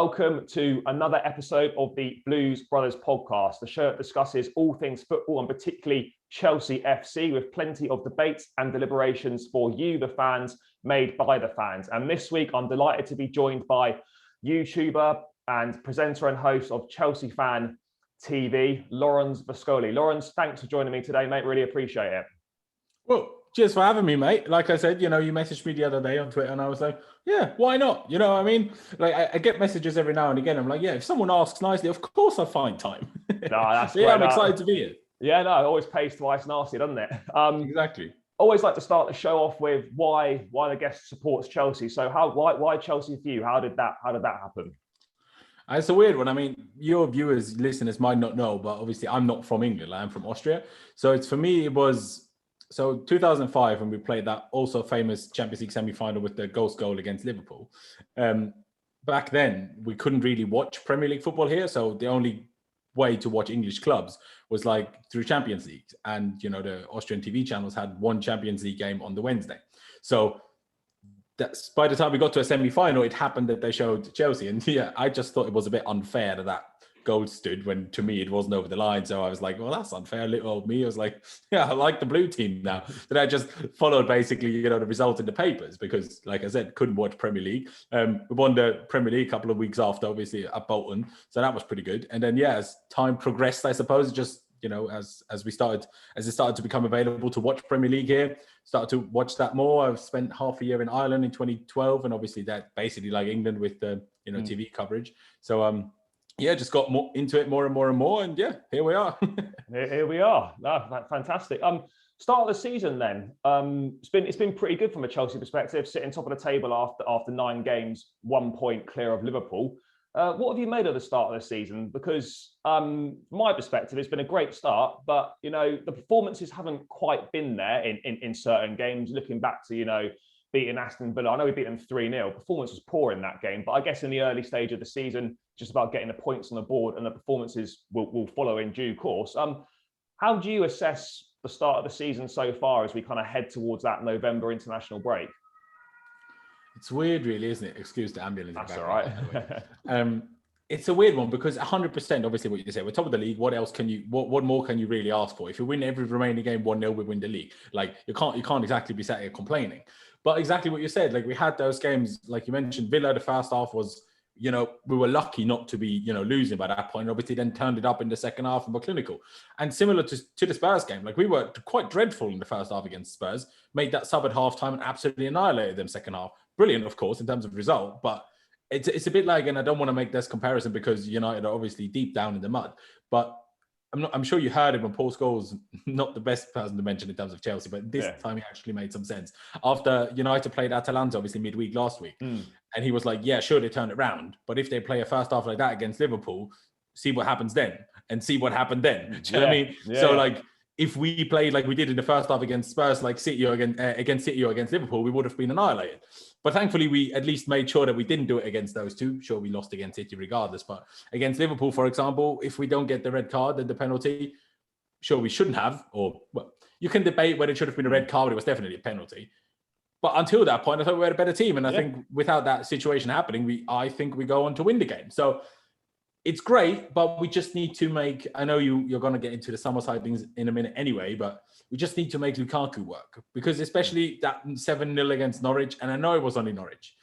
Welcome to another episode of the Blues Brothers podcast, the show that discusses all things football and particularly Chelsea FC with plenty of debates and deliberations for you, the fans, made by the fans. And this week, I'm delighted to be joined by YouTuber and presenter and host of Chelsea Fan TV, Laurenz Vescoli. Laurenz, thanks for joining me today, mate. Really appreciate it. Well, cheers for having me, mate. Like I said, you messaged me the other day on Twitter and I was like, yeah, why not? You know what I mean? Like, I get messages every now and again. I'm like, yeah, if someone asks nicely, of course I find time. No, that's so, yeah, I'm excited to be here. Yeah, no, it always pays twice nasty, doesn't it? Exactly. Always like to start the show off with why the guest supports Chelsea. So why Chelsea for you? How did that happen? It's a weird one. I mean, your viewers, listeners might not know, but obviously I'm not from England. I'm from Austria. So for me, it was 2005 when we played that also famous Champions League semi-final with the ghost goal against Liverpool. Back then, we couldn't really watch Premier League football here. So the only way to watch English clubs was like through Champions League. And, the Austrian TV channels had one Champions League game on the Wednesday. So that's by the time we got to a semi-final, it happened that they showed Chelsea. And yeah, I just thought it was a bit unfair that goal stood when to me it wasn't over the line. So I was like, well, that's unfair. Little old me, I was like, yeah, I like the blue team now. Then I just followed basically, the result in the papers because, like I said, couldn't watch Premier League. We won the Premier League a couple of weeks after, obviously at Bolton. So that was pretty good. And then, yeah, as time progressed, I suppose, just, as it started to become available to watch Premier League here, started to watch that more. I've spent half a year in Ireland in 2012. And obviously that basically like England with the, TV coverage. So, yeah, just got more into it more and more. And yeah, here we are. Here we are. No, fantastic. Start of the season then. It's been pretty good from a Chelsea perspective, sitting top of the table after 9 games, 1 point clear of Liverpool. What have you made of the start of the season? Because from my perspective, it's been a great start, but the performances haven't quite been there in certain games. Looking back to beating Aston Villa, I know we beat them 3-0. Performance was poor in that game, but I guess in the early stage of the season, just about getting the points on the board, and the performances will follow in due course. How do you assess the start of the season so far as we kind of head towards that November international break? It's weird, really, isn't it? Excuse the ambulance. That's all right. It's a weird one because 100%, obviously, what you say, we're top of the league. What else can you? What more can you really ask for? If you win every remaining game 1-0, we win the league. Like you can't exactly be sat here complaining. But exactly what you said, like we had those games, like you mentioned, Villa. The first half was, we were lucky not to be, losing by that point. Obviously, then turned it up in the second half and were clinical. And similar to the Spurs game, like we were quite dreadful in the first half against Spurs. Made that sub at halftime and absolutely annihilated them second half. Brilliant, of course, in terms of result, but it's a bit like, and I don't want to make this comparison because United are obviously deep down in the mud, but I'm sure you heard it when Paul Scholes, not the best person to mention in terms of Chelsea, but this time he actually made some sense. After United played Atalanta, obviously midweek last week, and he was like, yeah, sure, they turned it around, but if they play a first half like that against Liverpool, see what happens then, and see what happened then. Do you know what I mean? Yeah. So like, if we played like we did in the first half against Spurs, like City or against City or against Liverpool, we would have been annihilated. But thankfully, we at least made sure that we didn't do it against those two. Sure, we lost against City regardless. But against Liverpool, for example, if we don't get the red card and the penalty, sure, we shouldn't have. Or, well, you can debate whether it should have been a red card, but it was definitely a penalty. But until that point, I thought we had a better team. And I think without that situation happening, I think we go on to win the game. So it's great, but we just need to make, I know you're going to get into the summer side things in a minute anyway, but we just need to make Lukaku work, because especially that 7-0 against Norwich, and I know it was only Norwich,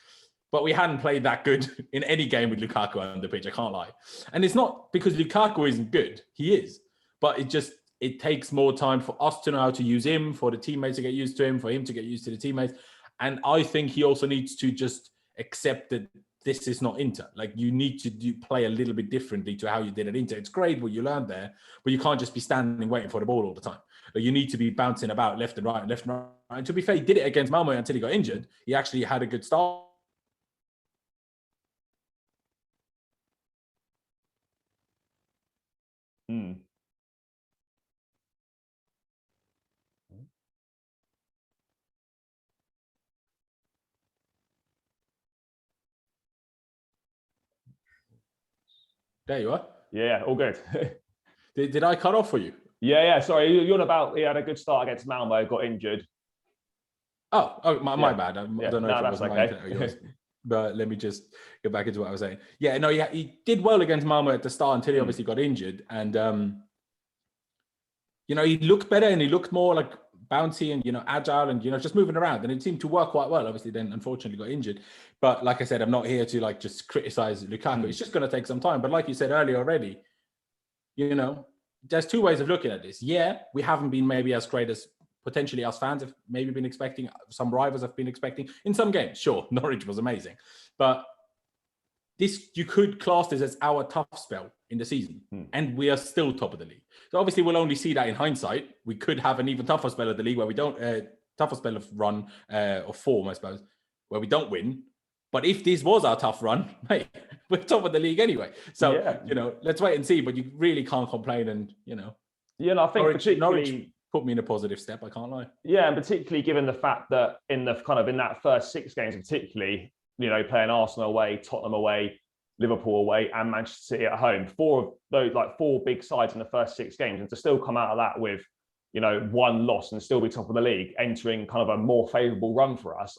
but we hadn't played that good in any game with Lukaku on the pitch, I can't lie. And it's not because Lukaku isn't good, he is, but it takes more time for us to know how to use him, for the teammates to get used to him, for him to get used to the teammates. And I think he also needs to just accept that this is not Inter. Like, you need to play a little bit differently to how you did at Inter. It's great what you learned there, but you can't just be standing waiting for the ball all the time. Like, you need to be bouncing about left and right and left and right. And to be fair, he did it against Malmo until he got injured. He actually had a good start. There you are. Yeah, all good. Did I cut off for you? Yeah. Sorry, you're on about, he had a good start against Malmo, got injured. My bad. I don't know if it was okay. mine or yours. But let me just get back into what I was saying. Yeah, no, he did well against Malmo at the start until he obviously got injured. And, he looked better and he looked more like bouncy and, agile and, just moving around. And it seemed to work quite well. Obviously, then unfortunately got injured. But like I said, I'm not here to just criticize Lukaku. It's just going to take some time. But like you said earlier already, there's two ways of looking at this. Yeah, we haven't been maybe as great as potentially us fans have maybe been expecting, some rivals have been expecting. In some games, sure, Norwich was amazing. But this, you could class this as our tough spell in the season. And we are still top of the league. So obviously we'll only see that in hindsight. We could have an even tougher spell of the league where we don't, tougher spell of run, or form, I suppose, where we don't win. But if this was our tough run, mate, we're top of the league anyway. So, let's wait and see. But you really can't complain. And, I think Norwich put me in a positive step, I can't lie. Yeah, and particularly given the fact that in that first 6 games, particularly, playing Arsenal away, Tottenham away, Liverpool away, and Manchester City at home, 4 of those, 4 big sides in the first 6 games, and to still come out of that with, 1 loss and still be top of the league, entering kind of a more favourable run for us,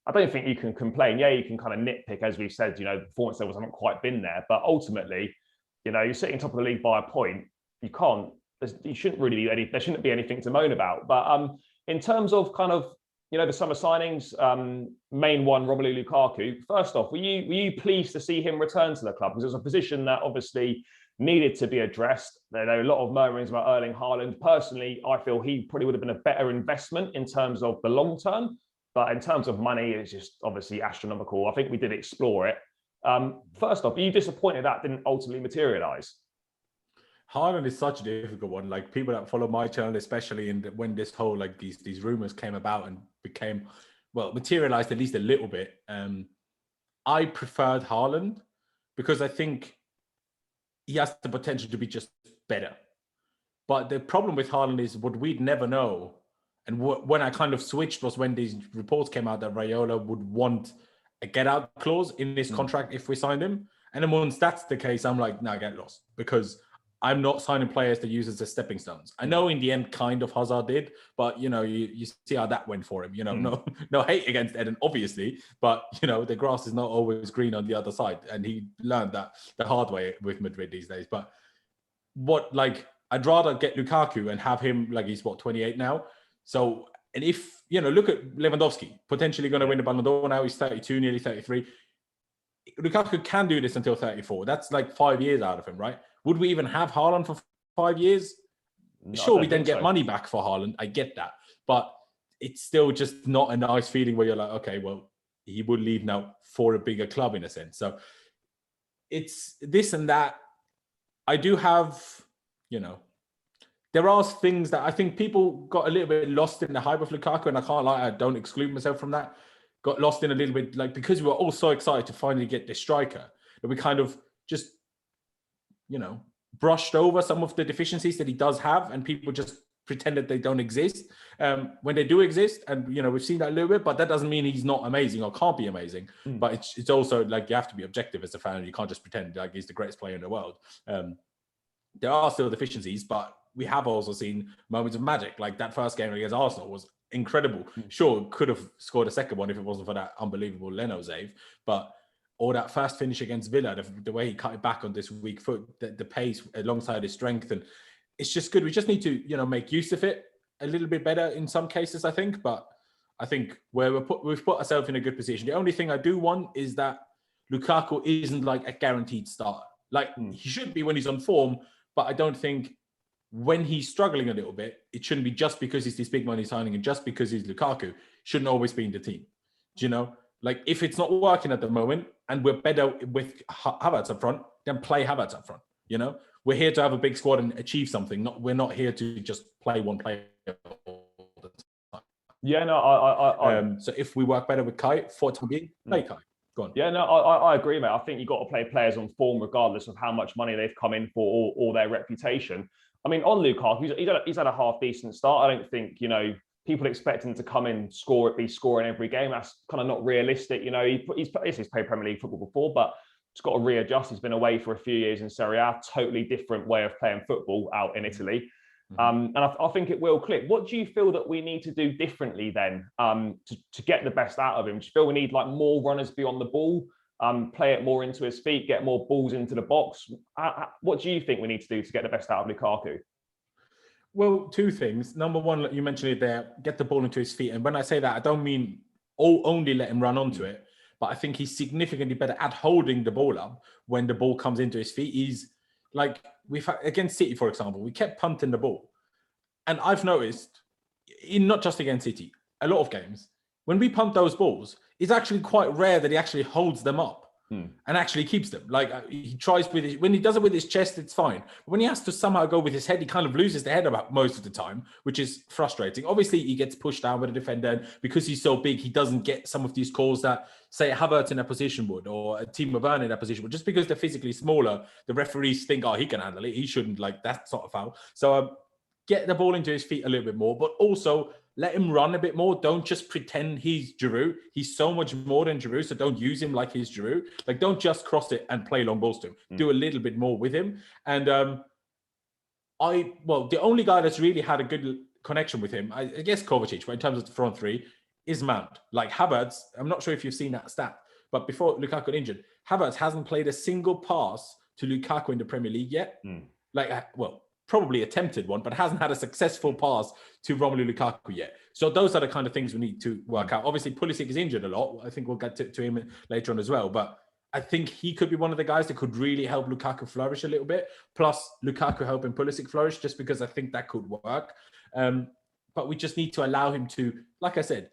I don't think you can complain. Yeah, you can kind of nitpick, as we've said, the performance levels haven't quite been there, but ultimately, you're sitting top of the league by a point. You can't. You shouldn't really be there shouldn't be anything to moan about. But in terms of kind of the summer signings, main one, Romelu Lukaku. First off, were you pleased to see him return to the club? Because it was a position that obviously needed to be addressed. There are a lot of murmurings about Erling Haaland. Personally, I feel he probably would have been a better investment in terms of the long term. But in terms of money, it's just obviously astronomical. I think we did explore it. First off, are you disappointed that didn't ultimately materialise? Haaland is such a difficult one. Like, people that follow my channel, especially when this whole these rumors came about and became, materialized at least a little bit. I preferred Haaland because I think he has the potential to be just better. But the problem with Haaland is what we'd never know. And when I kind of switched was when these reports came out that Raiola would want a get-out clause in his contract if we signed him. And then once that's the case, I'm like, no, get lost. Because I'm not signing players to use as stepping stones. I know in the end, kind of Hazard did, but you see how that went for him. No hate against Eden, obviously, but the grass is not always green on the other side, and he learned that the hard way with Madrid these days. But I'd rather get Lukaku and have him he's 28 now. So, and if look at Lewandowski, potentially going to win the Ballon d'Or now. He's 32, nearly 33. Lukaku can do this until 34. That's 5 years out of him, right? Would we even have Haaland for 5 years? No, sure, we then get money back for Haaland. I get that. But it's still just not a nice feeling where you're like, okay, well, he would leave now for a bigger club in a sense. So it's this and that. I do have, there are things that I think people got a little bit lost in the hype of Lukaku, and I can't lie, I don't exclude myself from that. Got lost in a little bit, because we were all so excited to finally get this striker, that we kind of just brushed over some of the deficiencies that he does have, and people just pretended they don't exist when they do exist. And we've seen that a little bit, but that doesn't mean he's not amazing or can't be amazing. But it's also you have to be objective as a fan. You can't just pretend he's the greatest player in the world. There are still deficiencies, but we have also seen moments of magic. Like that first game against Arsenal was incredible. Sure, could have scored a second one if it wasn't for that unbelievable Leno save, or that first finish against Villa, the way he cut it back on this weak foot, the pace alongside his strength. And it's just good. We just need to, make use of it a little bit better in some cases, I think. But I think we've put ourselves in a good position. The only thing I do want is that Lukaku isn't a guaranteed starter. He should be when he's on form, but I don't think when he's struggling a little bit, it shouldn't be just because he's this big money signing and just because he's Lukaku, shouldn't always be in the team. Do you know? If it's not working at the moment and we're better with Havertz up front, then play Havertz up front. We're here to have a big squad and achieve something. We're not here to just play one player all the time. Yeah, no, so if we work better with Kai for time being, play Kai. Go on. Yeah, no, I agree, mate. I think you've got to play players on form regardless of how much money they've come in for or their reputation. I mean, on Lukaku, he's had a half-decent start. I don't think, people expect him to come in, be scoring every game. That's kind of not realistic. He's played Premier League football before, but he's got to readjust. He's been away for a few years in Serie A, totally different way of playing football out in Italy. And I think it will click. What do you feel that we need to do differently then to get the best out of him? Do you feel we need like more runners beyond the ball, play it more into his feet, get more balls into the box? What do you think we need to do to get the best out of Lukaku? Well, two things. Number one, you mentioned it there, get the ball into his feet. And when I say that, I don't mean only let him run onto it, but I think he's significantly better at holding the ball up when the ball comes into his feet. He's like, against City, for example, we kept punting the ball. And I've noticed, not just against City, a lot of games, when we punt those balls, it's actually quite rare that he actually holds them up and actually keeps them. Like he tries when he does it with his chest, it's fine. But when he has to somehow go with his head, he kind of loses the head about most of the time, which is frustrating. Obviously, he gets pushed down with a defender, and because he's so big, he doesn't get some of these calls that, say, Havertz in a position would, or a Timo Werner in a position would. Just because they're physically smaller, the referees think, oh, he can handle it. He shouldn't. Like, that's not a foul. So get the ball into his feet a little bit more, but also let him run a bit more. Don't just pretend he's Giroud. He's so much more than Giroud, so don't use him like he's Giroud. Like, don't just cross it and play long balls to him. Do a little bit more with him. And the only guy that's really had a good connection with him, I guess Kovacic, but in terms of the front three, is Mount. Like Havertz, I'm not sure if you've seen that stat, but before Lukaku got injured, Havertz hasn't played a single pass to Lukaku in the Premier League yet. Probably attempted one, but hasn't had a successful pass to Romelu Lukaku yet. So those are the kind of things we need to work out. Obviously, Pulisic is injured a lot. I think we'll get to him later on as well. But I think he could be one of the guys that could really help Lukaku flourish a little bit. Plus, Lukaku helping Pulisic flourish, just because I think that could work. But we just need to allow him to, like I said,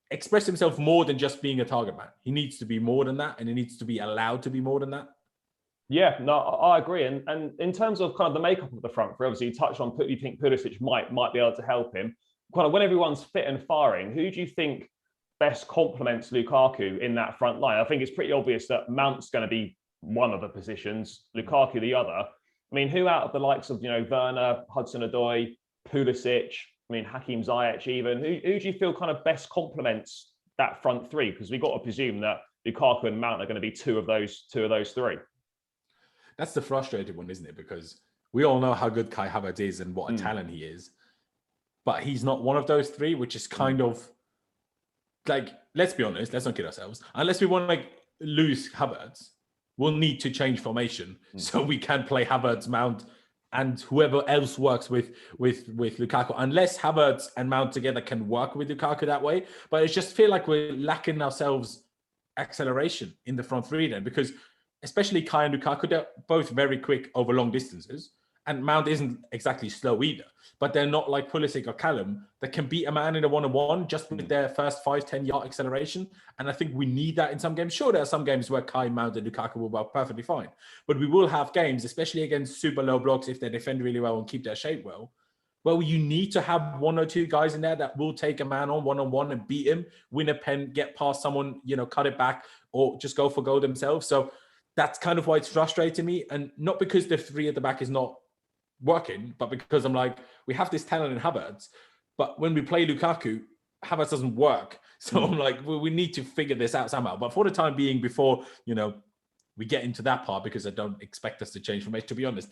express himself more than just being a target man. He needs to be more than that, and he needs to be allowed to be more than that. Yeah, no, I agree. And in terms of kind of the makeup of the front three, obviously you touched on, you think Pedersich might be able to help him. Kind of when everyone's fit and firing, who do you think best complements Lukaku in that front line? I think it's pretty obvious that Mount's going to be one of the positions, Lukaku the other. I mean, who out of the likes of, Werner, Hudson-Odoi, Pulisic, Hakim Zayach even, who do you feel kind of best complements that front three? Because we've got to presume that Lukaku and Mount are going to be two of those three. That's the frustrating one, isn't it? Because we all know how good Kai Havertz is and what a talent he is. But he's not one of those three, which is kind of like, let's be honest, let's not kid ourselves. Unless we want to lose Havertz, we'll need to change formation so we can play Havertz, Mount, and whoever else works with Lukaku. Unless Havertz and Mount together can work with Lukaku that way. But I just feel like we're lacking ourselves acceleration in the front three then, because especially Kai and Lukaku, they're both very quick over long distances. And Mount isn't exactly slow either. But they're not like Pulisic or Callum that can beat a man in a one-on-one just with their first 5-10 yard acceleration. And I think we need that in some games. Sure, there are some games where Kai, Mount, and Lukaku will work perfectly fine. But we will have games, especially against super low blocks, if they defend really well and keep their shape well, well, you need to have one or two guys in there that will take a man on one-on-one and beat him, win a pen, get past someone, cut it back, or just go for goal themselves. So that's kind of why it's frustrating me. And not because the three at the back is not working, but because I'm like, we have this talent in Havertz, but when we play Lukaku, Havertz doesn't work. So I'm like, well, we need to figure this out somehow. But for the time being, before, we get into that part, because I don't expect us to change formation, to be honest,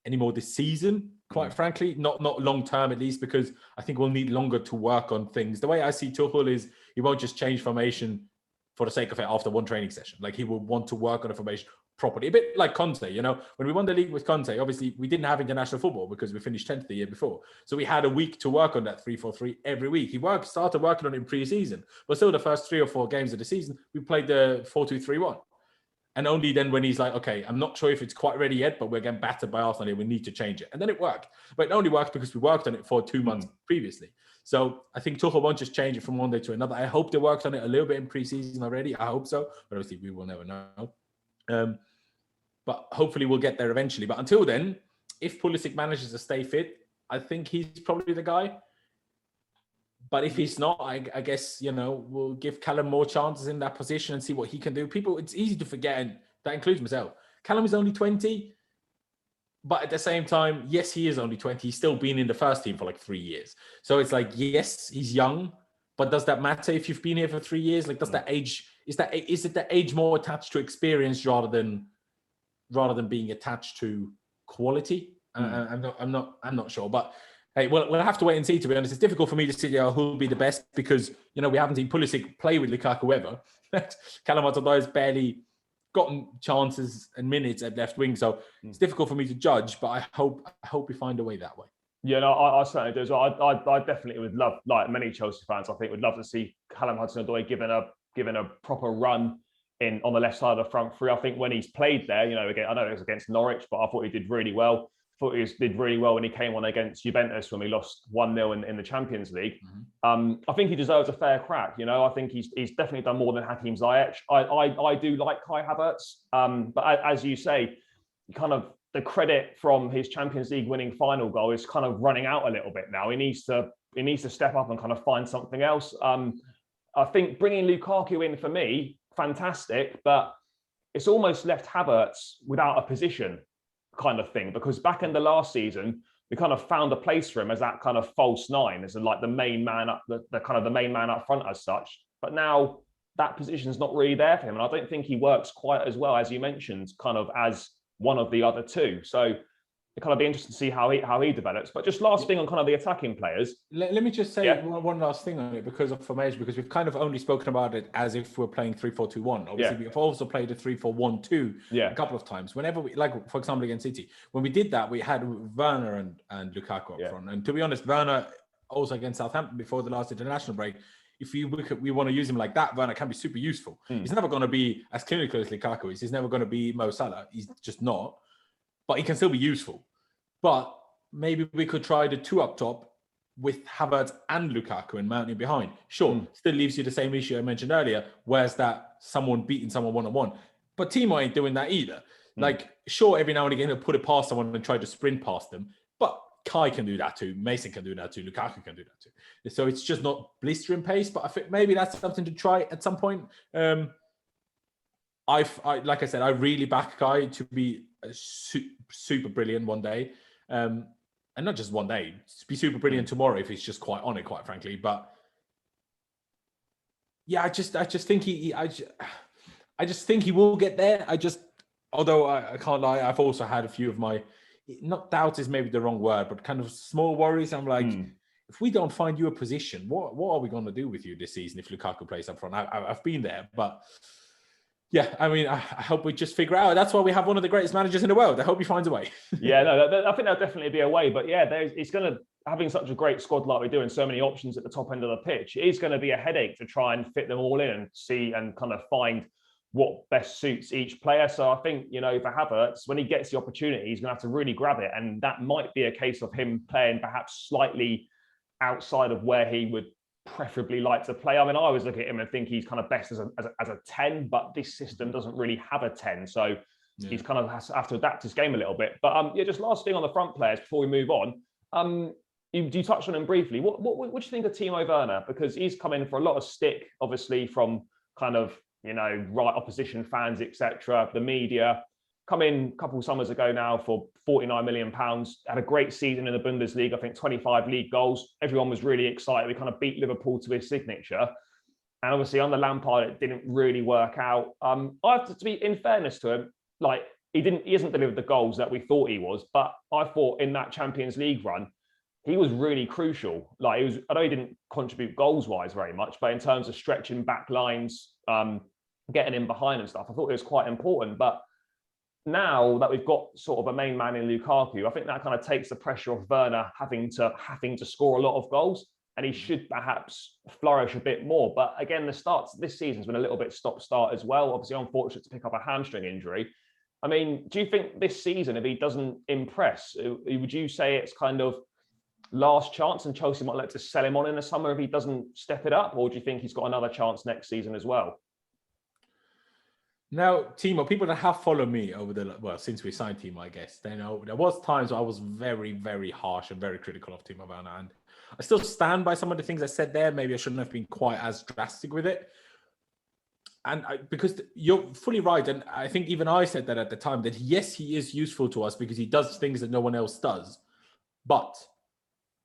anymore this season, quite frankly, not long term at least, because I think we'll need longer to work on things. The way I see Tuchel is he won't just change formation for the sake of it after one training session. Like, he will want to work on a formation properly. A bit like Conte, when we won the league with Conte, obviously we didn't have international football because we finished 10th the year before. So we had a week to work on that 3-4-3 every week. He started working on it in pre-season, but still the first 3 or 4 games of the season, we played the 4-2-3-1. And only then when he's like, okay, I'm not sure if it's quite ready yet, but we're getting battered by Arsenal here, we need to change it. And then it worked. But it only worked because we worked on it for 2 months previously. So I think Tuchel won't just change it from one day to another. I hope they worked on it a little bit in pre-season already. I hope so. But obviously we will never know. But hopefully we'll get there eventually. But until then, if Pulisic manages to stay fit, I think he's probably the guy. But if he's not, I guess, we'll give Callum more chances in that position and see what he can do. People, it's easy to forget, and that includes myself. Callum is only 20. But at the same time, yes, he is only 20. He's still been in the first team for like 3 years. So it's like, yes, he's young, but does that matter if you've been here for 3 years? Like, does that age, is it the age more attached to experience rather than being attached to quality? I'm not sure, but hey, we'll have to wait and see. To be honest, it's difficult for me to see who'll be the best because we haven't seen Pulisic play with Lukaku ever. Callum Hudson-Odoi's barely gotten chances and minutes at left wing, so it's difficult for me to judge. But I hope we find a way that way. Yeah, no, I certainly do as well. I definitely would love, like many Chelsea fans, I think would love to see Callum Hudson-Odoi given a proper run on the left side of the front three. I think when he's played there, again, I know it was against Norwich, but I thought he did really well. Did really well when he came on against Juventus when we lost 1-0 in the Champions League. I think he deserves a fair crack. I think he's definitely done more than Hakim Ziyech. I do like Kai Havertz, but as you say, kind of the credit from his Champions League winning final goal is kind of running out a little bit now. He needs to step up and kind of find something else. I think bringing Lukaku in for me, fantastic, but it's almost left Havertz without a position kind of thing, because back in the last season, we kind of found a place for him as that kind of false nine, as like the main man up, the kind of the main man up front as such. But now that position's not really there for him. And I don't think he works quite as well, as you mentioned, kind of as one of the other two. So it kind of be interesting to see how he develops. But just last thing on kind of the attacking players. Let me just say one last thing on it because of formation, because we've kind of only spoken about it as if we're playing 3-4-2-1. Obviously, we've also played a 3-4-1-2 a couple of times. Whenever we, like for example against City, when we did that, we had Werner and Lukaku up front. And to be honest, Werner also against Southampton before the last international break, if we want to use him like that, Werner can be super useful. He's never going to be as clinical as Lukaku is. He's never going to be Mo Salah. He's just not. But he can still be useful. But maybe we could try the two up top with Havertz and Lukaku and mounting behind. Sure, still leaves you the same issue I mentioned earlier. Where's that someone beating someone one-on-one? But Timo ain't doing that either. Like, sure, every now and again he'll put it past someone and try to sprint past them. But Kai can do that too. Mason can do that too. Lukaku can do that too. So it's just not blistering pace. But I think maybe that's something to try at some point. Like I said, I really back Kai to be super brilliant one day. And not just one day, be super brilliant tomorrow if he's just quite on it, quite frankly. But yeah, I just think I just think he will get there. Although I can't lie, I've also had a few of my, not doubts is maybe the wrong word, but kind of small worries. I'm like, if we don't find you a position, what are we going to do with you this season if Lukaku plays up front? I've been there, but yeah, I mean, I hope we just figure out. That's why we have one of the greatest managers in the world. I hope he finds a way. Yeah, no, I think there'll definitely be a way. But yeah, it's going to, having such a great squad like we do and so many options at the top end of the pitch, it is going to be a headache to try and fit them all in and see and kind of find what best suits each player. So I think, for Havertz, when he gets the opportunity, he's going to have to really grab it. And that might be a case of him playing perhaps slightly outside of where he would preferably like to play. I mean, I always look at him and think he's kind of best as a 10, but this system doesn't really have a 10. So he's kind of has to adapt his game a little bit. But just last thing on the front players before we move on. You touched on him briefly. What do you think of Timo Werner? Because he's come in for a lot of stick, obviously, from kind of, right opposition fans, etc., the media. Come in a couple of summers ago now for £49 million. Had a great season in the Bundesliga, I think 25 league goals. Everyone was really excited. We kind of beat Liverpool to his signature. And obviously under Lampard, it didn't really work out. I have to be, in fairness to him, like he hasn't delivered the goals that we thought he was. But I thought in that Champions League run, he was really crucial. Like I know he didn't contribute goals-wise very much, but in terms of stretching back lines, getting in behind and stuff, I thought it was quite important. But now that we've got sort of a main man in Lukaku, I think that kind of takes the pressure off Werner having to score a lot of goals, and he should perhaps flourish a bit more. But again, the start this season's been a little bit stop-start as well. Obviously, unfortunate to pick up a hamstring injury. I mean, do you think this season, if he doesn't impress, would you say it's kind of last chance and Chelsea might like to sell him on in the summer if he doesn't step it up? Or do you think he's got another chance next season as well? Now, Timo, people that have followed me since we signed Timo, I guess, they know there was times where I was very, very harsh and very critical of Timo Werner. And I still stand by some of the things I said there. Maybe I shouldn't have been quite as drastic with it. And because you're fully right. And I think even I said that at the time, that yes, he is useful to us because he does things that no one else does. But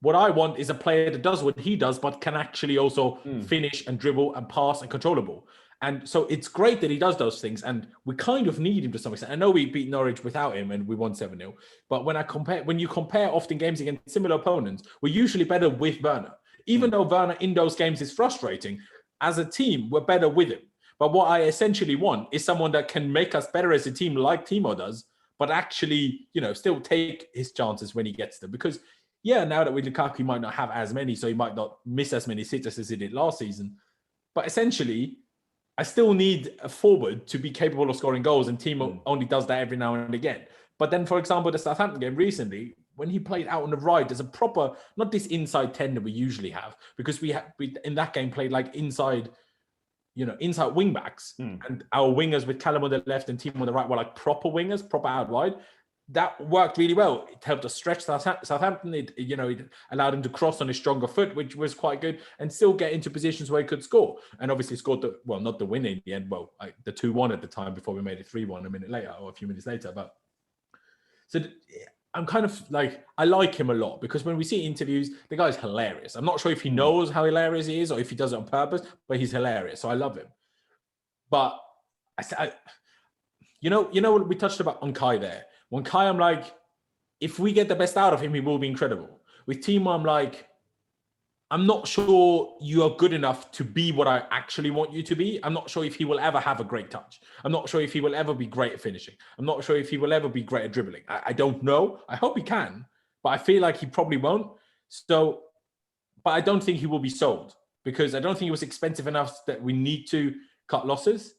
what I want is a player that does what he does, but can actually also finish and dribble and pass and control the ball. And so it's great that he does those things, and we kind of need him to some extent. I know we beat Norwich without him and we won 7-0, but when you compare often games against similar opponents, we're usually better with Werner. Even though Werner in those games is frustrating, as a team, we're better with him. But what I essentially want is someone that can make us better as a team like Timo does, but actually, still take his chances when he gets them. Because, now that with Lukaku, he might not have as many, so he might not miss as many sitters as he did last season. But essentially, I still need a forward to be capable of scoring goals, and Timo only does that every now and again. But then, for example, the Southampton game recently, when he played out on the right, there's a proper, not this inside 10 that we usually have, because we in that game played like inside wing backs, and our wingers with Callum on the left and Timo on the right were like proper wingers, proper out wide. That worked really well. It helped us stretch Southampton. It allowed him to cross on his stronger foot, which was quite good, and still get into positions where he could score. And obviously scored not the win in the end. Well, the 2-1 at the time before we made it 3-1 a minute later or a few minutes later. But so I'm kind of like, I like him a lot, because when we see interviews, the guy's hilarious. I'm not sure if he knows how hilarious he is or if he does it on purpose, but he's hilarious. So I love him. But what we touched about on Kai there. When Kai, I'm like, if we get the best out of him, he will be incredible. With Timo, I'm like, I'm not sure you are good enough to be what I actually want you to be. I'm not sure if he will ever have a great touch. I'm not sure if he will ever be great at finishing. I'm not sure if he will ever be great at dribbling. I don't know. I hope he can, but I feel like he probably won't. So, but I don't think he will be sold, because I don't think he was expensive enough that we need to cut losses.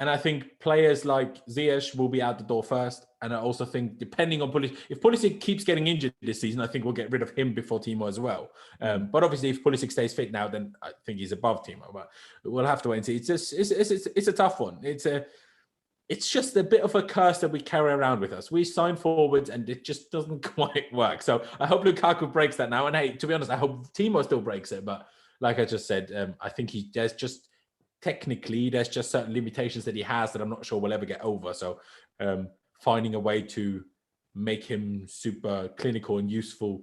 And I think players like Ziyech will be out the door first. And I also think, depending on Pulisic, if Pulisic keeps getting injured this season, I think we'll get rid of him before Timo as well. But obviously, if Pulisic stays fit now, then I think he's above Timo. But we'll have to wait and see. It's a tough one. It's just a bit of a curse that we carry around with us. We sign forwards and it just doesn't quite work. So I hope Lukaku breaks that now. And hey, to be honest, I hope Timo still breaks it. But like I just said, I think there's just certain limitations that he has that I'm not sure we'll ever get over. So finding a way to make him super clinical and useful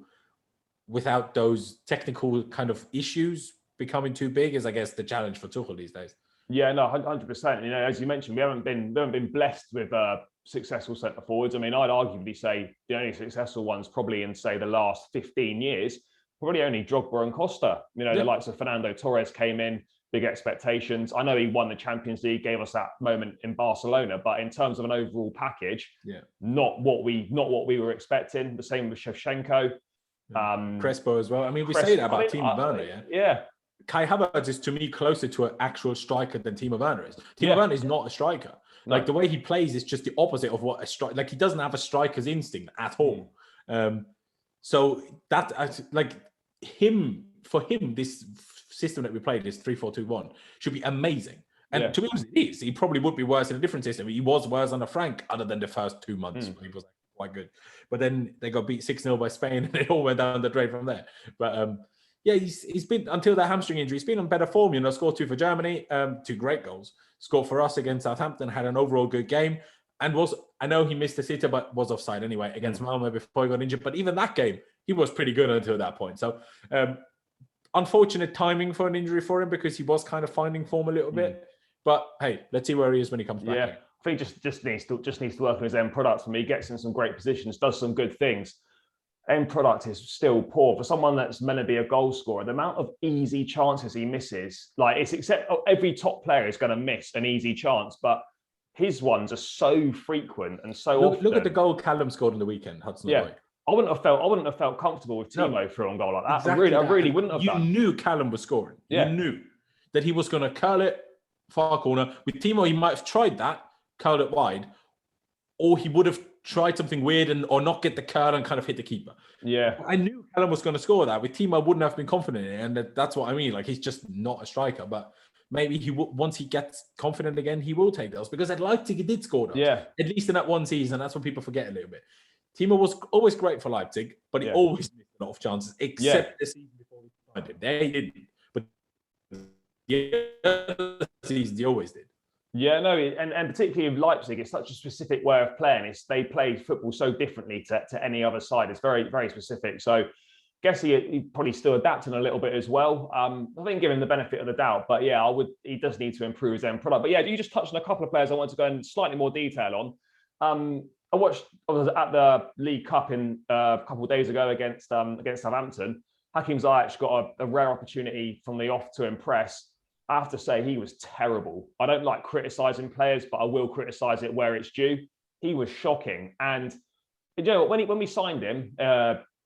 without those technical kind of issues becoming too big is, I guess, the challenge for Tuchel these days. Yeah, no, 100%. As you mentioned, we haven't been blessed with successful centre forwards. I mean, I'd arguably say the only successful ones probably in, say, the last 15 years, probably only Drogba and Costa. The likes of Fernando Torres came in, big expectations. I know he won the Champions League, gave us that moment in Barcelona, but in terms of an overall package, not what we were expecting. The same with Shevchenko, Crespo as well. I mean, we say that about Timo Werner, yeah. Kai Havertz is to me closer to an actual striker than Timo Werner is. Timo Werner is not a striker. No. Like the way he plays is just the opposite of what a striker. Like he doesn't have a striker's instinct at all. So that for him, this system that we played, this 3-4-2-1, should be amazing. And to be honest, it is. He probably would be worse in a different system. He was worse under Frank, other than the first 2 months when he was quite good. But then they got beat 6-0 by Spain, and it all went down the drain from there. But he's been, until that hamstring injury, he's been on better form. Scored 2 for Germany, 2 great goals. Scored for us against Southampton, had an overall good game, and I know he missed the sitter, but was offside anyway against Malmo before he got injured. But even that game, he was pretty good until that point. So unfortunate timing for an injury for him, because he was kind of finding form a little bit. But hey, let's see where he is when he comes back. Yeah, I think just needs to work on his end product. For me, he gets in some great positions, does some good things. End product is still poor for someone that's meant to be a goal scorer. The amount of easy chances he misses, every top player is going to miss an easy chance, but his ones are so frequent and so often. Look at the goal Callum scored on the weekend, Hudson. Yeah. I wouldn't have felt comfortable with Timo through on goal like that. Exactly I really wouldn't have done. You knew Callum was scoring. Yeah. You knew that he was going to curl it far corner. With Timo, he might have tried that, curled it wide, or he would have tried something weird or not get the curl and kind of hit the keeper. Yeah. I knew Callum was going to score that. With Timo, I wouldn't have been confident in it. And that's what I mean. Like, he's just not a striker. But maybe once he gets confident again, he will take those. Because at Leipzig, he did score those. Yeah. At least in that one season. That's what people forget a little bit. Timo was always great for Leipzig, but he always missed a lot of chances, except the season before we signed him. They didn't. But the other seasons, he always did. Yeah, no, and particularly in Leipzig, it's such a specific way of playing. They play football so differently to any other side. It's very, very specific. So guess he probably still adapting a little bit as well. I think give him the benefit of the doubt, but yeah, he does need to improve his end product. But yeah, you just touched on a couple of players I want to go in slightly more detail on. I was at the League Cup a couple of days ago against Southampton. Hakim Ziyech got a rare opportunity from the off to impress. I have to say he was terrible. I don't like criticising players, but I will criticise it where it's due. He was shocking. And you know, when we signed him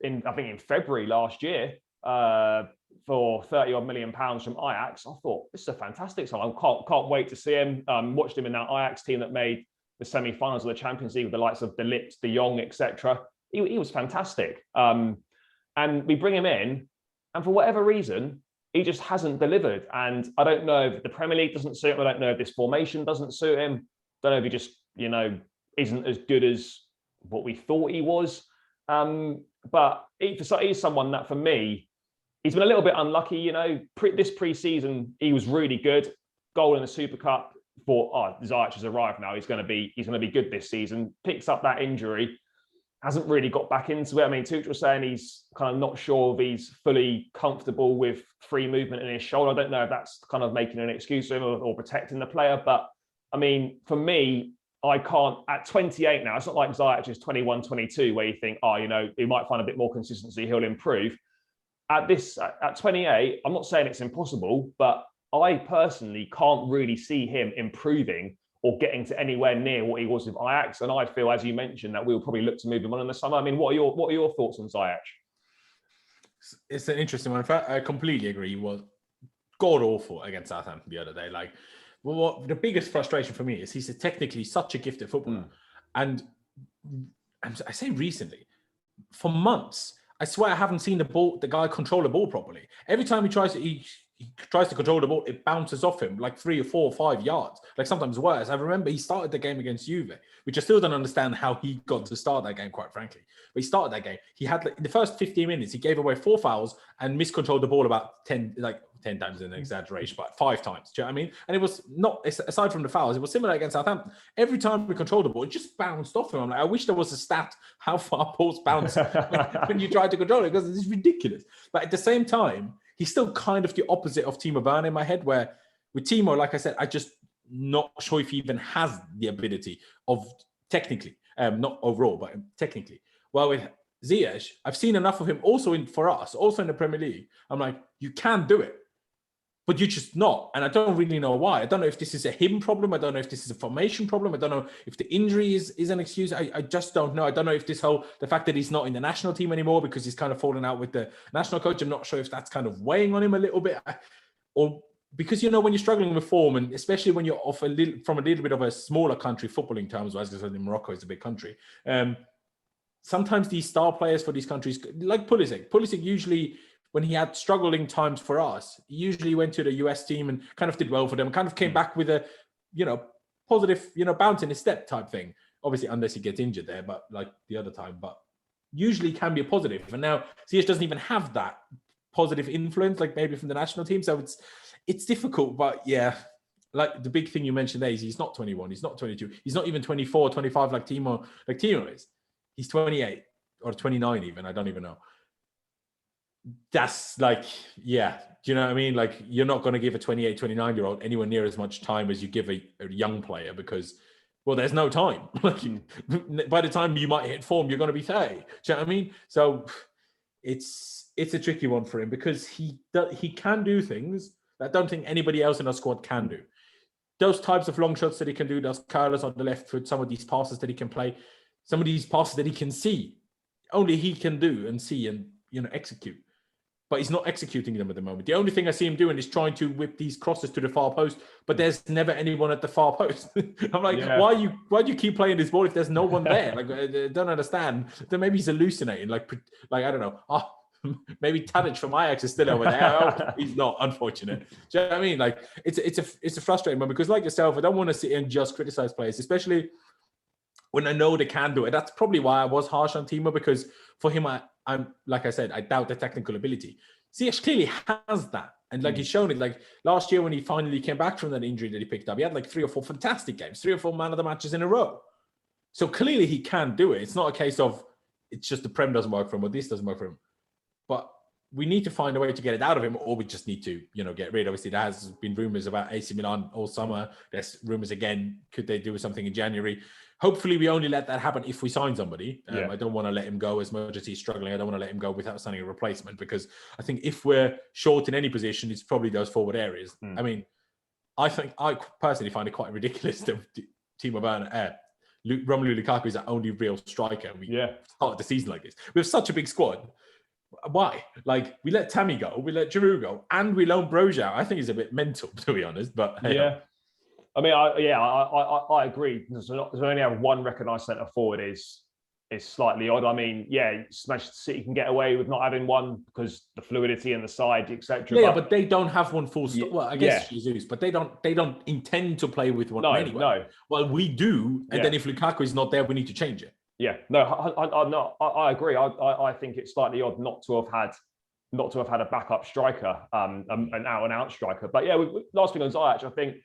in February last year for 30-odd million pounds from Ajax, I thought this is a fantastic sign. I can't wait to see him. Watched him in that Ajax team that made the semi-finals of the Champions League with the likes of De Ligt, De Jong, etc. He was fantastic. And we bring him in, and for whatever reason, he just hasn't delivered. And I don't know if the Premier League doesn't suit him. I don't know if this formation doesn't suit him. I don't know if he just, isn't as good as what we thought he was. But he's someone that, for me, he's been a little bit unlucky. This pre-season, he was really good. Goal in the Super Cup. Thought, Zayach has arrived now. He's going to be good this season. Picks up that injury. Hasn't really got back into it. I mean, Tuchel was saying he's kind of not sure if he's fully comfortable with free movement in his shoulder. I don't know if that's kind of making an excuse for him or protecting the player. But I mean, for me, I can't, at 28 now, it's not like Zayach is 21, 22, where you think, he might find a bit more consistency, he'll improve. At 28, I'm not saying it's impossible, but I personally can't really see him improving or getting to anywhere near what he was with Ajax. And I feel, as you mentioned, that we'll probably look to move him on in the summer. I mean, what are your thoughts on Zayach? It's an interesting one. In fact, I completely agree. He was god awful against Southampton the other day. The biggest frustration for me is he's technically such a gifted footballer. And I say recently, for months, I swear I haven't seen the guy control the ball properly. Every time he tries to control the ball, it bounces off him like 3 or 4 or 5 yards, like sometimes worse. I remember he started the game against Juve, which I still don't understand how he got to start that game, quite frankly. But he started that game. He had, in the first 15 minutes, he gave away 4 fouls and miscontrolled the ball about 10 times, in an exaggeration, but 5 times. Do you know what I mean? And it was not, aside from the fouls, it was similar against Southampton. Every time we controlled the ball, it just bounced off him. I'm like, I wish there was a stat how far balls bounce when you try to control it, because it's ridiculous. But at the same time, he's still kind of the opposite of Timo Werner in my head, where with Timo, like I said, I just not sure if he even has the ability of technically, not overall, but technically. Well, with Ziyech, I've seen enough of him also in the Premier League. I'm like, you can do it, but you're just not. And I don't really know why. I don't know if this is a him problem. I don't know if this is a formation problem. I don't know if the injury is an excuse. I just don't know. I don't know if the fact that he's not in the national team anymore because he's kind of fallen out with the national coach, I'm not sure if that's kind of weighing on him a little bit. Or because, when you're struggling with form, and especially when you're from a little bit of a smaller country, footballing terms, as I said, in Morocco is a big country. Sometimes these star players for these countries, like Pulisic usually, when he had struggling times for us, he usually went to the US team and kind of did well for them, kind of came back with a, positive, bounce in his step type thing. Obviously, unless he gets injured there, but like the other time, but usually can be a positive. And now Ziyech doesn't even have that positive influence, like maybe from the national team. So it's difficult, but yeah, like the big thing you mentioned there is he's not 21, he's not 22, he's not even 24, 25 like Timo is. He's 28 or 29 even, I don't even know. That's like, yeah, do you know what I mean? Like, you're not going to give a 28, 29-year-old anywhere near as much time as you give a young player because, well, there's no time. Like, by the time you might hit form, you're going to be 30. Do you know what I mean? So it's a tricky one for him because he can do things that I don't think anybody else in our squad can do. Those types of long shots that he can do, those curlers on the left foot, some of these passes that he can play, some of these passes that he can see, only he can do and see and, execute. But he's not executing them at the moment. The only thing I see him doing is trying to whip these crosses to the far post, but there's never anyone at the far post. I'm like, why do you keep playing this ball if there's no one there? Like, I don't understand. Then maybe he's hallucinating. Like I don't know. Oh, maybe Tadic from Ajax is still over there. Oh, he's not, unfortunate. Do you know what I mean? Like, it's a frustrating one because, like yourself, I don't want to sit and just criticize players, especially when I know they can do it. That's probably why I was harsh on Timo, because for him, I'm like I said, I doubt the technical ability. Ziyech clearly has that. And like he's shown it, like last year when he finally came back from that injury that he picked up, he had like 3 or 4 fantastic games, 3 or 4 man of the matches in a row. So clearly he can do it. It's not a case of it's just the Prem doesn't work for him or this doesn't work for him. but we need to find a way to get it out of him, or we just need to, get rid. Obviously, there has been rumors about AC Milan all summer. There's rumors again. Could they do something in January? Hopefully, we only let that happen if we sign somebody. I don't want to let him go as much as he's struggling. I don't want to let him go without signing a replacement, because I think if we're short in any position, it's probably those forward areas. I mean, I personally find it quite ridiculous that Timo Werner, Romelu Lukaku is our only real striker. We started the season like this. We have such a big squad. Why? Like, we let Tammy go, we let Giroud go, and we loan Broja. I think he's a bit mental, to be honest. But I mean, I agree. There's only have one recognised centre forward is slightly odd. I mean, Manchester City can get away with not having one because the fluidity in the side, etc. Yeah, but they don't have one full stop. Well, I guess Jesus, but they don't intend to play with one anyway. No. Well, we do, and then if Lukaku is not there, we need to change it. Yeah, no, I agree. I think it's slightly odd not to have had a backup striker, an out-and-out striker. But last thing on Zayach, I think,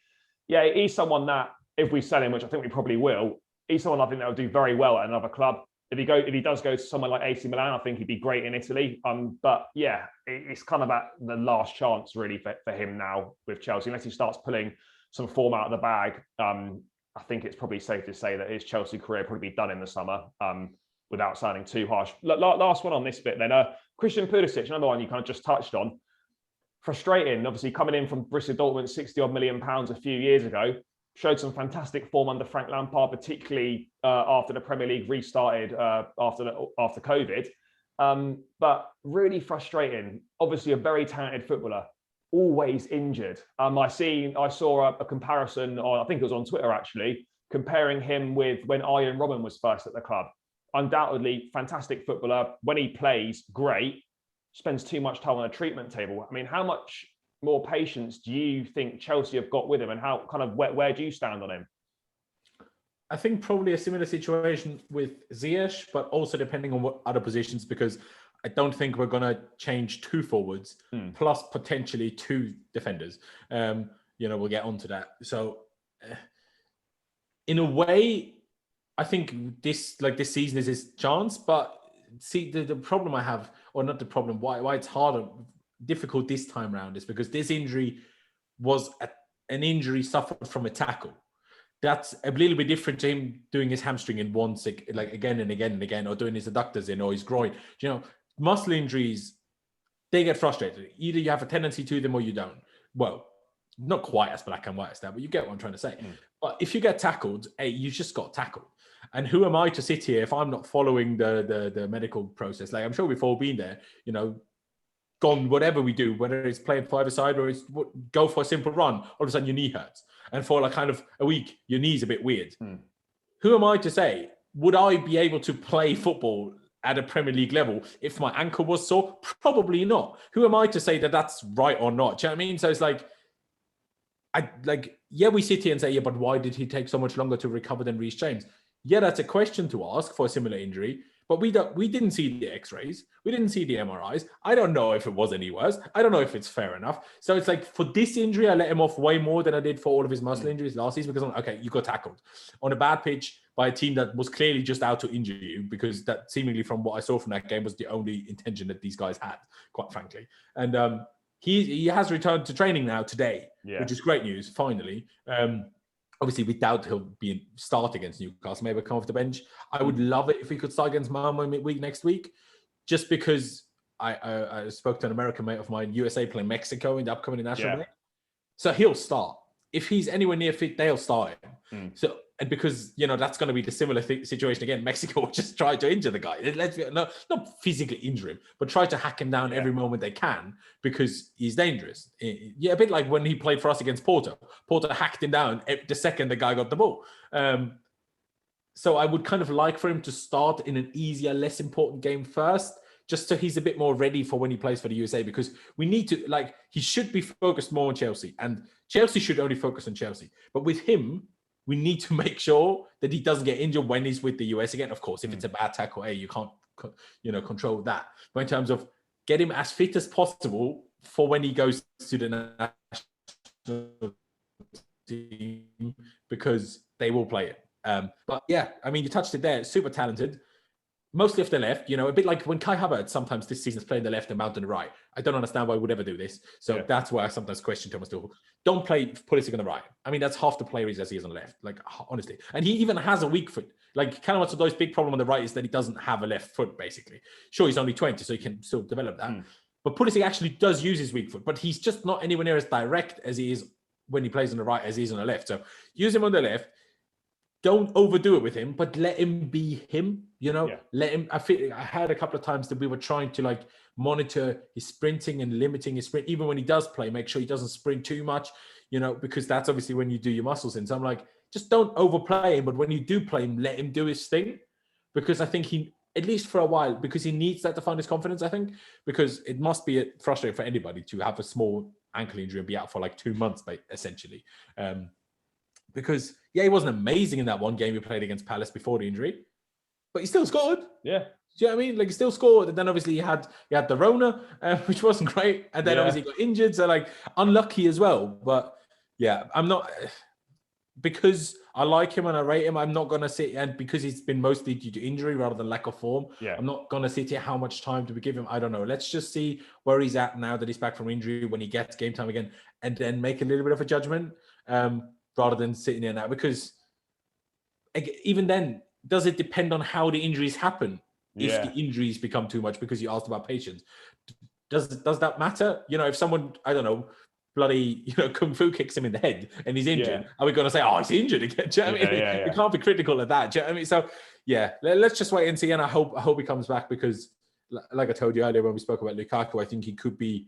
he's someone that if we sell him, which I think we probably will, he's someone I think that will do very well at another club. If he does go to somewhere like AC Milan, I think he'd be great in Italy. But it's kind of at the last chance really for him now with Chelsea, unless he starts pulling some form out of the bag. I think it's probably safe to say that his Chelsea career will probably be done in the summer without sounding too harsh. Last one on this bit then. Christian Pedersich, another one you kind of just touched on. Frustrating, obviously, coming in from Borussia Dortmund, 60-odd million pounds a few years ago. Showed some fantastic form under Frank Lampard, particularly after the Premier League restarted after COVID. But really frustrating. Obviously, a very talented footballer. Always injured. I saw a comparison I think it was on Twitter actually, comparing him with when Arjen Robben was first at the club. Undoubtedly, fantastic footballer. When he plays, great. Spends too much time on a treatment table. I mean, how much more patience do you think Chelsea have got with him, and how kind of where do you stand on him? I think probably a similar situation with Ziyech, but also depending on what other positions, because I don't think we're going to change two forwards plus potentially two defenders. We'll get onto that. So in a way, I think this season is his chance. But see, the problem I have, or not the problem, why it's difficult this time around is because this injury was an injury suffered from a tackle. That's a little bit different to him doing his hamstring in once, like again and again and again, or doing his adductors in, or his groin. Muscle injuries, they get frustrated. Either you have a tendency to them or you don't. Well, not quite as black and white as that, but you get what I'm trying to say. But if you get tackled, you just got tackled. And who am I to sit here if I'm not following the medical process? Like, I'm sure we've all been there, gone, whatever we do, whether it's playing five-a-side or it's go for a simple run, all of a sudden your knee hurts. And for like kind of a week, your knee's a bit weird. Who am I to say, would I be able to play football at a Premier League level if my ankle was sore? Probably not. Who am I to say that that's right or not? Do you know what I mean? So it's like, we sit here and say, but why did he take so much longer to recover than Reece James? Yeah, that's a question to ask for a similar injury, but we didn't see the X-rays. We didn't see the MRIs. I don't know if it was any worse. I don't know if it's fair enough. So it's like, for this injury, I let him off way more than I did for all of his muscle injuries last season, because I'm like, okay, you got tackled on a bad pitch by a team that was clearly just out to injure you, because that seemingly from what I saw from that game was the only intention that these guys had, quite frankly. And he has returned to training now today, which is great news, finally. Obviously, we doubt he'll start against Newcastle, maybe come off the bench. I would love it if we could start against Malmo midweek next week, just because I spoke to an American mate of mine, USA playing Mexico in the upcoming national break. So he'll start. If he's anywhere near fit, they'll start him. So, and because, that's going to be the similar situation again, Mexico will just try to injure the guy. Not physically injure him, but try to hack him down every moment they can, because he's dangerous. A bit like when he played for us against Porto. Porto hacked him down the second the guy got the ball. So I would kind of like for him to start in an easier, less important game first, just so he's a bit more ready for when he plays for the USA, because we need to, he should be focused more on Chelsea, and Chelsea should only focus on Chelsea. But with him, we need to make sure that he doesn't get injured when he's with the US again. Of course, if it's a bad tackle, you can't, control that. But in terms of get him as fit as possible for when he goes to the national team, because they will play it. But yeah, I mean, you touched it there. Super talented. mostly off the left, a bit like when Kai Havertz sometimes this season's playing the left and Mount on the right. I don't understand why we would ever do this. So that's why I sometimes question Thomas Tuchel. Don't play Pulisic on the right. I mean, that's half the player as he is on the left, like, honestly. And he even has a weak foot. Like, Callum Hudson-Odoi's big problem on the right is that he doesn't have a left foot, basically. Sure, he's only 20, so he can still develop that. But Pulisic actually does use his weak foot, but he's just not anywhere near as direct as he is when he plays on the right as he is on the left. So use him on the left. Don't overdo it with him, but let him be him, let him. I had a couple of times that we were trying to like monitor his sprinting and limiting his sprint. Even when he does play, make sure he doesn't sprint too much, because that's obviously when you do your muscles in. So I'm like, just don't overplay him. But when you do play him, let him do his thing, because I think he, at least for a while, because he needs that to find his confidence, I think, because it must be frustrating for anybody to have a small ankle injury and be out for like 2 months, essentially. Because, he wasn't amazing in that one game he played against Palace before the injury, but he still scored. Yeah. Do you know what I mean? Like, he still scored. And then obviously he had the Rona, which wasn't great. And then obviously he got injured. So, like, unlucky as well. But, I'm not... Because I like him and I rate him, I'm not going to sit... And because he's been mostly due to injury rather than lack of form, I'm not going to sit here, how much time do we give him? I don't know. Let's just see where he's at now that he's back from injury, when he gets game time again, and then make a little bit of a judgment. Rather than sitting there now, because even then, does it depend on how the injuries happen? If the injuries become too much, because you asked about patience, does that matter? If someone, I don't know, bloody, kung fu kicks him in the head and he's injured, are we going to say, oh, he's injured again? Do you know what I mean? You can't be critical of that. Do you know what I mean? So let's just wait and see. And I hope he comes back, because like I told you earlier when we spoke about Lukaku, I think he could be.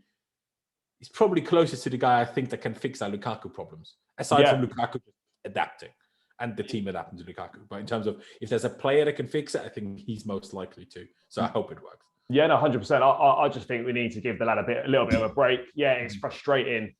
He's probably closest to the guy I think that can fix our Lukaku problems, aside from Lukaku adapting and the team adapting to Lukaku. But in terms of if there's a player that can fix it, I think he's most likely to. So I hope it works. Yeah, no, 100%. I just think we need to give the lad a little bit of a break. Yeah, it's frustrating,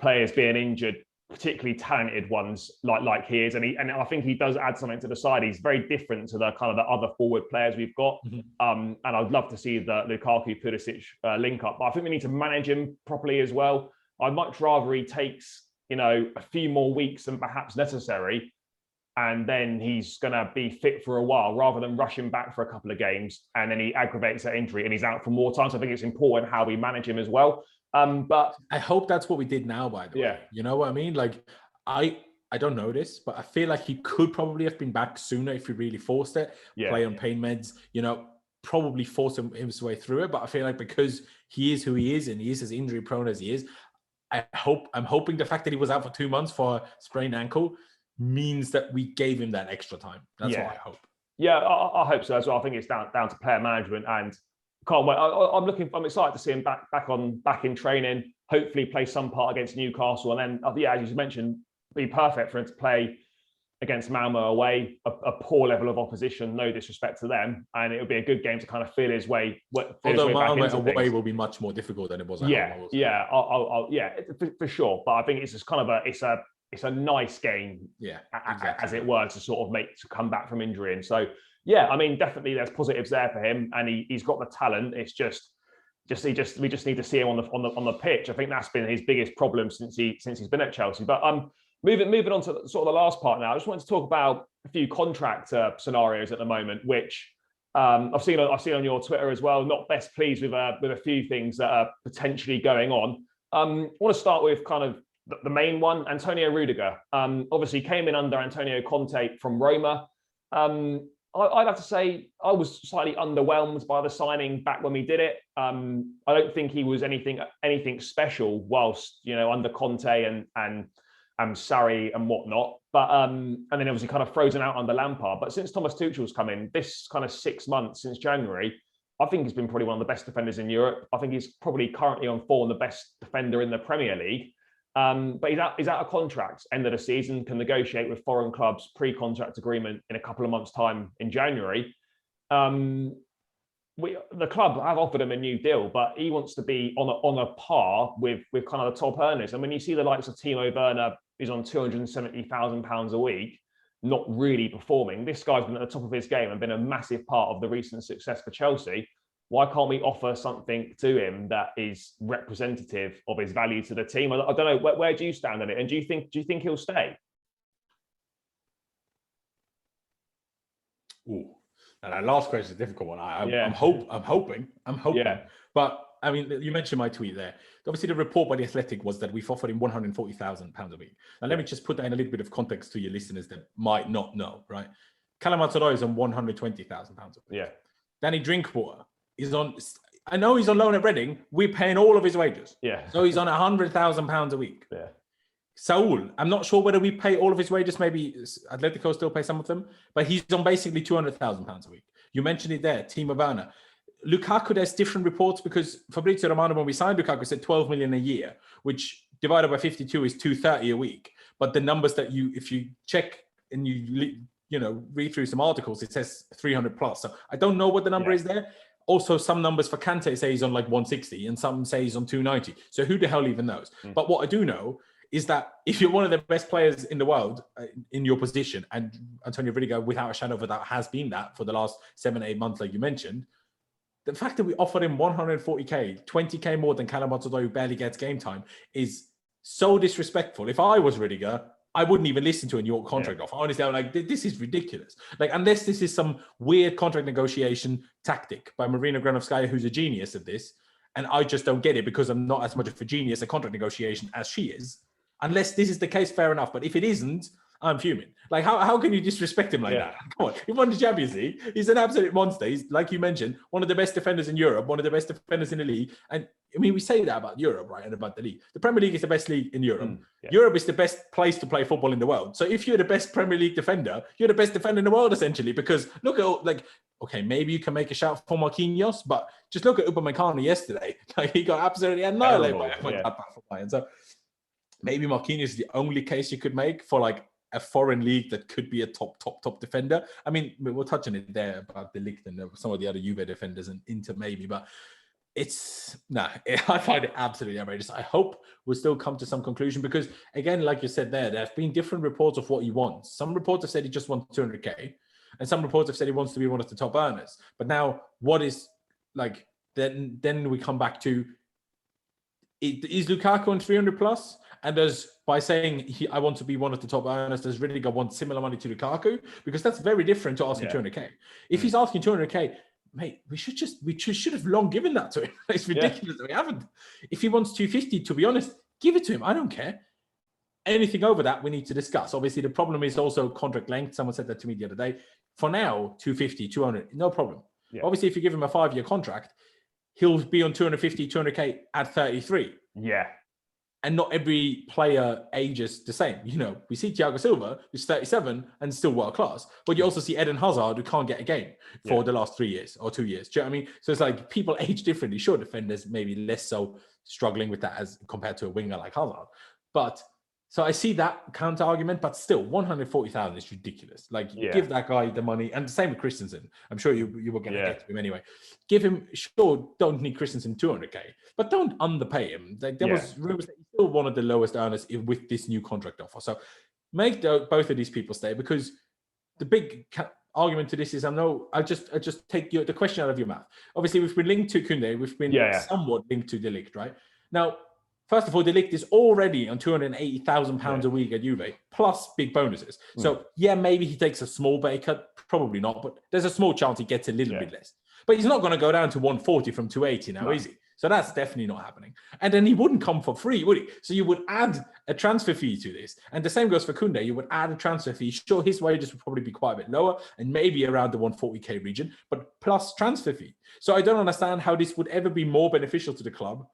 players being injured, particularly talented ones like he is, and I think he does add something to the side. He's very different to the kind of the other forward players we've got. And I'd love to see the Lukaku Pedersich link up, but I think we need to manage him properly as well. I'd much rather he takes a few more weeks than perhaps necessary, and then he's going to be fit for a while, rather than rushing back for a couple of games and then he aggravates that injury and he's out for more time. So I think it's important how we manage him as well. But I hope that's what we did now, by the way. You know what I mean? Like, I don't know this, but I feel like he could probably have been back sooner if he really forced it. Play on pain meds, probably force his way through it. But I feel like because he is who he is and he is as injury prone as he is, I'm hoping the fact that he was out for 2 months for a sprained ankle means that we gave him that extra time. That's what I hope. Yeah, I hope so as well. I think it's down to player management, and can't wait. I'm excited to see him back in training. Hopefully, play some part against Newcastle, and then as you mentioned, be perfect for him to play against Malmo away, a poor level of opposition. No disrespect to them, and it would be a good game to kind of feel his way. Although Malmo away will be much more difficult than it was at home. For sure. But I think it's just kind of it's a nice game, as it were, to come back from injury. And so, I mean, definitely there's positives there for him, and he's got the talent. It's we just need to see him on the pitch. I think that's been his biggest problem since he's been at Chelsea. But moving on to sort of the last part now, I just wanted to talk about a few contract scenarios at the moment, which I've seen on your Twitter as well. Not best pleased with a few things that are potentially going on. I want to start with kind of the main one, Antonio Rudiger. Obviously came in under Antonio Conte from Roma. I'd have to say I was slightly underwhelmed by the signing back when we did it. I don't think he was anything special whilst under Conte and Sarri and whatnot. But and then obviously kind of frozen out under Lampard. But since Thomas Tuchel's come in, this kind of 6 months since January, I think he's been probably one of the best defenders in Europe. I think he's probably currently on form the best defender in the Premier League. But he's out of contract end of the season, can negotiate with foreign clubs pre-contract agreement in a couple of months' time in January. The club have offered him a new deal, but he wants to be on a par with kind of the top earners. And when you see the likes of Timo Werner, who's on £270,000 a week, not really performing, this guy's been at the top of his game and been a massive part of the recent success for Chelsea. Why can't we offer something to him that is representative of his value to the team? I don't know. Where do you stand on it? And do you think he'll stay? Ooh, And that last question is a difficult one. I'm hoping. Yeah. But I mean, you mentioned my tweet there. Obviously, the report by The Athletic was that we've offered him £140,000 a week. Now, let me just put that in a little bit of context to your listeners that might not know, right? Callum Hudson-Odoi is on £120,000 a week. Yeah. Danny Drinkwater is on, I know he's on loan at Reading. We're paying all of his wages. Yeah. So he's on £100,000 a week. Yeah. Saul, I'm not sure whether we pay all of his wages. Maybe Atletico still pay some of them, but he's on basically £200,000 a week. You mentioned it there, Timo Werner. Lukaku, there's different reports because Fabrizio Romano, when we signed Lukaku, said 12 million a year, which divided by 52 is 230 a week. But the numbers that if you check and you read through some articles, it says 300 plus. So I don't know what the number is there. Also, some numbers for Kante say he's on like 160 and some say he's on 290. So who the hell even knows? But what I do know is that if you're one of the best players in the world in your position, and Antonio Rudiger, without a shadow of a doubt, has been that for the last 7-8 months, like you mentioned, the fact that we offered him 140k, 20k more than Callum Hudson-Odoi, who barely gets game time, is so disrespectful. If I was Rudiger, I wouldn't even listen to a New York contract offer. Honestly, I'm like, this is ridiculous. Like, unless this is some weird contract negotiation tactic by Marina Granovskaya, who's a genius at this, and I just don't get it because I'm not as much of a genius at contract negotiation as she is. Unless this is the case, fair enough. But if it isn't, I'm fuming. Like, how can you disrespect him like that? Come on. He won the Champions League. He's an absolute monster. He's, like you mentioned, one of the best defenders in Europe, one of the best defenders in the league. And I mean, we say that about Europe, right? And about the league. The Premier League is the best league in Europe. Europe is the best place to play football in the world. So if you're the best Premier League defender, you're the best defender in the world, essentially. Because look at, like, okay, maybe you can make a shout for Marquinhos, but just look at Upamecano yesterday. Like, he got absolutely annihilated by So maybe Marquinhos is the only case you could make for, like, a foreign league that could be a top defender. I mean, we'll touch on it there about the league and some of the other Juve defenders and Inter maybe, but I find it absolutely outrageous. I hope we'll still come to some conclusion because, again, like you said there have been different reports of what he wants. Some reports have said he just wants 200k, and some reports have said he wants to be one of the top earners. But now, what is, like, then we come back to, is Lukaku on 300 plus? And by saying I want to be one of the top earners, does Rudiger want similar money to Lukaku? Because that's very different to asking 200k. If he's asking 200k, mate, we should have long given that to him. It's ridiculous that we haven't. If he wants 250, to be honest, give it to him. I don't care. Anything over that, we need to discuss. Obviously, the problem is also contract length. Someone said that to me the other day. For now, 250, 200, no problem. Yeah. Obviously, if you give him a 5-year contract, he'll be on 250, 200k at 33. Yeah. And not every player ages the same. You know, we see Thiago Silva, who's 37 and still world class, but you also see Eden Hazard, who can't get a game for the last 3 years or 2 years. Do you know what I mean? So it's like people age differently. Sure, defenders maybe less so struggling with that as compared to a winger like Hazard. But so I see that counter argument, but still 140,000 is ridiculous. Like, give that guy the money, and the same with Christensen. I'm sure you were going to get to him anyway. Give him, sure, don't need Christensen 200k, but don't underpay him. Like, there was rumors that he's still one of the lowest earners with this new contract offer. So make both of these people stay, because the big argument to this is, I just take the question out of your mouth. Obviously, we've been linked to Koundé, we've been somewhat linked to De Ligt, right? Now, first of all, De Ligt is already on £280,000 a week at Juve, plus big bonuses. So, maybe he takes a small pay cut. Probably not, but there's a small chance he gets a little bit less. But he's not going to go down to 140 from 280 now, is he? So that's definitely not happening. And then he wouldn't come for free, would he? So you would add a transfer fee to this. And the same goes for Koundé. You would add a transfer fee. Sure, his wages would probably be quite a bit lower and maybe around the 140k region, but plus transfer fee. So I don't understand how this would ever be more beneficial to the club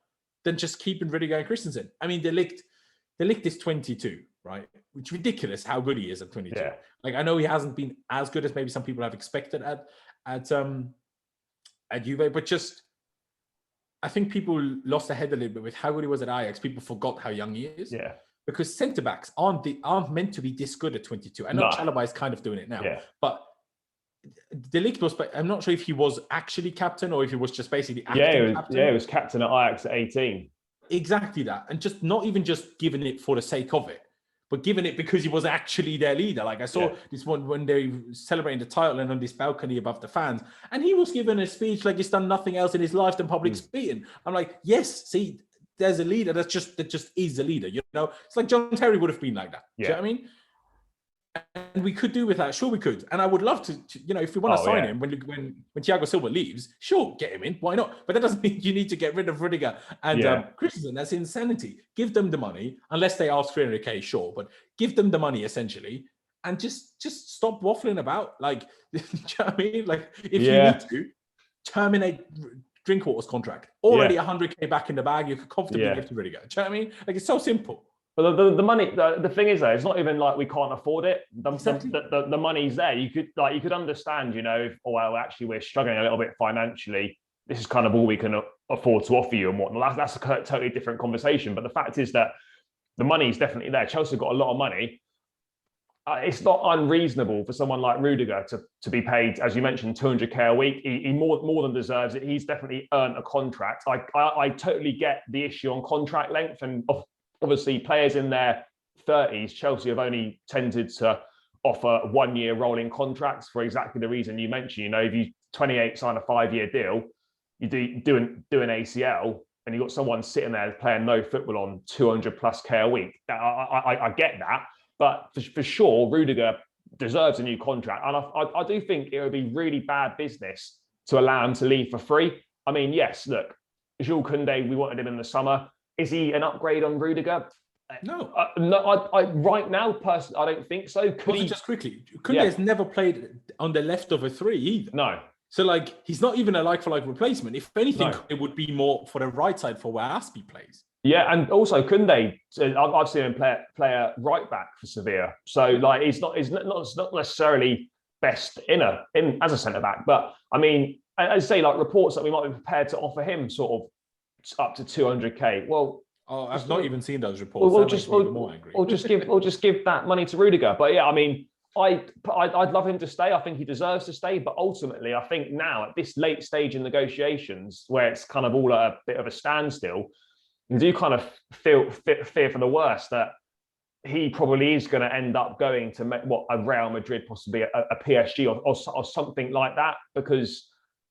than just keeping Rudiger and Christensen. I mean, De Ligt is 22, right? It's ridiculous how good he is at 22. Yeah. Like, I know he hasn't been as good as maybe some people have expected at Juve, but just, I think people lost their head a little bit with how good he was at Ajax. People forgot how young he is. Yeah. Because centre-backs aren't meant to be this good at 22. I know Chalobah is kind of doing it now, but De Ligt was, I'm not sure if he was actually captain or if he was just basically acting captain. Yeah, he was captain at Ajax at 18. Exactly that. And just not even just giving it for the sake of it, but giving it because he was actually their leader. Like, I saw this one when they were celebrating the title and on this balcony above the fans, and he was given a speech like he's done nothing else in his life than public speaking. I'm like, yes, see, there's a leader that just is a leader, you know? It's like John Terry would have been like that. Yeah. Do you know what I mean? And we could do with that. Sure, we could. And I would love to if we want to sign him when Thiago Silva leaves, sure, get him in. Why not? But that doesn't mean you need to get rid of Rudiger and Christensen. That's insanity. Give them the money, unless they ask 300k, sure. But give them the money, essentially, and just stop waffling about. Like, do you know what I mean? Like, if you need to, terminate Drinkwater's contract. Already 100k back in the bag, you could comfortably give to Rudiger. Do you know what I mean? Like, it's so simple. But the money, the thing is though, it's not even like we can't afford it. The money's there. You could understand, actually we're struggling a little bit financially. This is kind of all we can afford to offer you and whatnot. That's a totally different conversation. But the fact is that the money's definitely there. Chelsea have got a lot of money. It's not unreasonable for someone like Rudiger to be paid, as you mentioned, 200k a week. He more than deserves it. He's definitely earned a contract. I totally get the issue on contract length, and obviously players in their 30s, Chelsea have only tended to offer 1 year rolling contracts for exactly the reason you mentioned. If you 28 sign a 5-year deal, you do an ACL, and you've got someone sitting there playing no football on 200 plus K a week. I get that. But for sure, Rudiger deserves a new contract. And I do think it would be really bad business to allow him to leave for free. I mean, yes, look, Jules Koundé, we wanted him in the summer. Is he an upgrade on Rudiger? No. I right now, personally, I don't think so. Just quickly, Koundé has never played on the left of a 3 either. No. So, like, he's not even a like-for-like replacement. If anything, it would be more for the right side for where Aspie plays. Yeah, and also Koundé, I've seen him play a right back for Sevilla. So, like, he's not necessarily best in as a centre back. But I mean, I say, like, reports that we might be prepared to offer him sort of up to 200k. Well, I've not even seen those reports. We'll just give that money to Rudiger. But yeah, I mean, I'd love him to stay. I think he deserves to stay. But ultimately, I think now at this late stage in negotiations, where it's kind of all at a bit of a standstill, you do kind of fear for the worst that he probably is going to end up going to a Real Madrid, possibly a PSG or something like that, because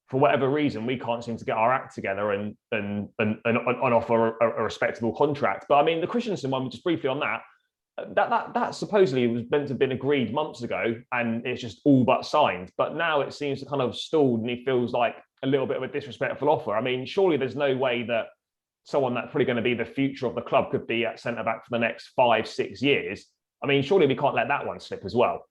for whatever reason we can't seem to get our act together and offer a respectable contract. But I mean, the Christensen one, just briefly on that supposedly was meant to have been agreed months ago, and it's just all but signed. But now it seems to kind of stalled, and he feels like a little bit of a disrespectful offer. I mean, surely there's no way that someone that's probably going to be the future of the club could be at centre-back for the next 5-6 years. I mean, surely we can't let that one slip as well.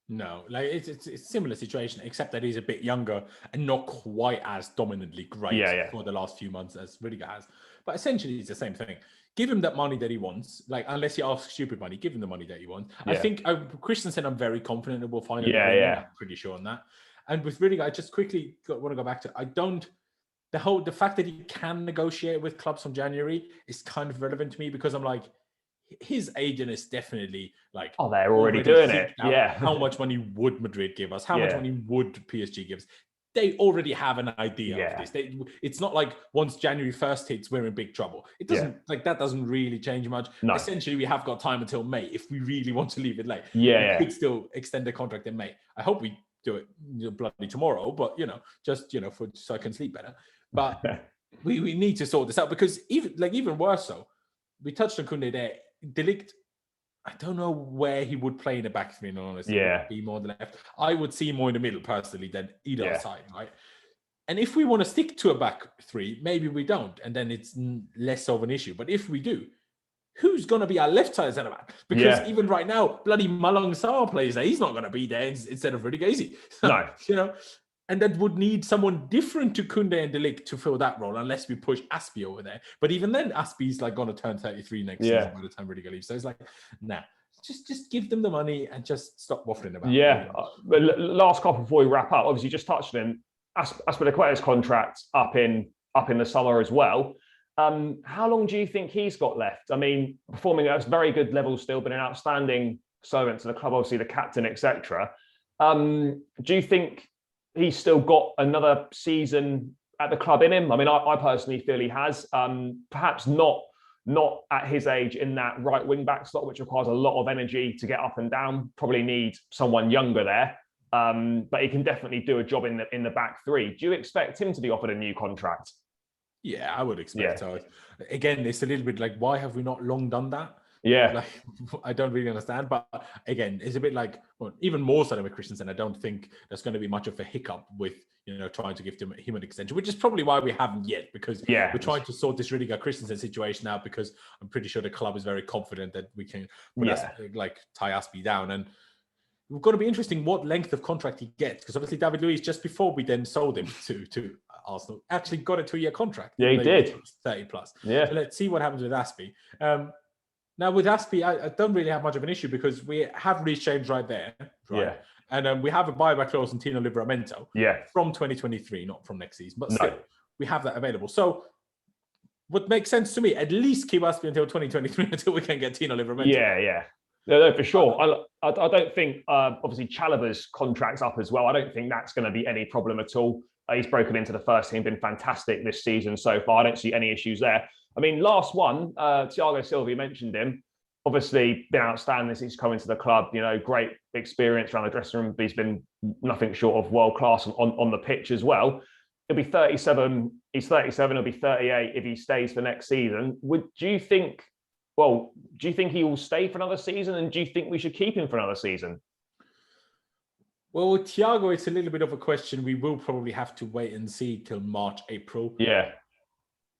No, like it's a similar situation, except that he's a bit younger and not quite as dominantly great for the last few months as Rudiger has. But essentially, it's the same thing. Give him that money that he wants. Like, unless he asks stupid money, give him the money that he wants. I think Christensen, I'm very confident that we'll find it. I'm pretty sure on that. And with Rudiger, I just quickly want to go back to, the fact that he can negotiate with clubs from January is kind of relevant to me, because I'm like, his agent is definitely like, they're already doing it. How much money would Madrid give us? How much money would PSG give us? They already have an idea of this. It's not like once January 1st hits, we're in big trouble. It doesn't that doesn't really change much. No. Essentially, we have got time until May if we really want to leave it late. We could still extend the contract in May. I hope we do it bloody tomorrow, but so I can sleep better. But we need to sort this out, because even worse so, we touched on Koundé there. De Ligt, I don't know where he would play in the back three, in all honesty. Be more on the left. I would see more in the middle personally than either side, right? And if we want to stick to a back three, maybe we don't, and then it's less of an issue. But if we do, who's going to be our left side centre back? Because even right now, bloody Malang Sarr plays there. He's not going to be there instead of Rudiger, is he? No. And that would need someone different to Koundé and De Ligt to fill that role, unless we push Aspie over there. But even then, Aspie's like going to turn 33 next season by the time Rudiger leaves. So it's like, nah, just give them the money and just stop waffling about it. But last couple before we wrap up, obviously just touched on Azpilicueta's contract up in the summer as well. How long do you think he's got left? I mean, performing at a very good level still, been an outstanding servant to the club, obviously the captain, etc. Do you think he's still got another season at the club in him? I mean, I personally feel he has. Perhaps not at his age in that right wing back slot, which requires a lot of energy to get up and down. Probably need someone younger there. But he can definitely do a job in the back three. Do you expect him to be offered a new contract? Yeah, I would expect so. Again, it's a little bit like, why have we not long done that? Yeah. Like, I don't really understand. But again, it's a bit like, well, even more so than with Christensen, I don't think there's going to be much of a hiccup with, trying to give him an extension, which is probably why we haven't yet, because we're trying to sort this Rudiger Christensen situation out, because I'm pretty sure the club is very confident that we can tie Aspie down. And we've got to be interesting what length of contract he gets, because obviously David Luiz, just before we then sold him to Arsenal, actually got a 2-year contract. Yeah, he did. 30 plus. Yeah. So let's see what happens with Aspie. Now with Aspie, I don't really have much of an issue, because we have Reece James right there. Right? Yeah. And we have a buyback clause on Tino Livramento from 2023, not from next season, but still, we have that available. So what makes sense to me, at least keep Aspie until 2023, until we can get Tino Livramento. Yeah. No, for sure. I don't think, obviously, Chalobah's contract's up as well. I don't think that's going to be any problem at all. He's broken into the first team, been fantastic this season so far. I don't see any issues there. I mean, last one, Thiago Silva, you mentioned him. Obviously, been outstanding since he's come into the club. Great experience around the dressing room. He's been nothing short of world class on the pitch as well. He'll be 37. He's 37. He'll be 38 if he stays for next season. Do you think he will stay for another season? And do you think we should keep him for another season? Well, with Thiago, it's a little bit of a question. We will probably have to wait and see till March, April. Yeah.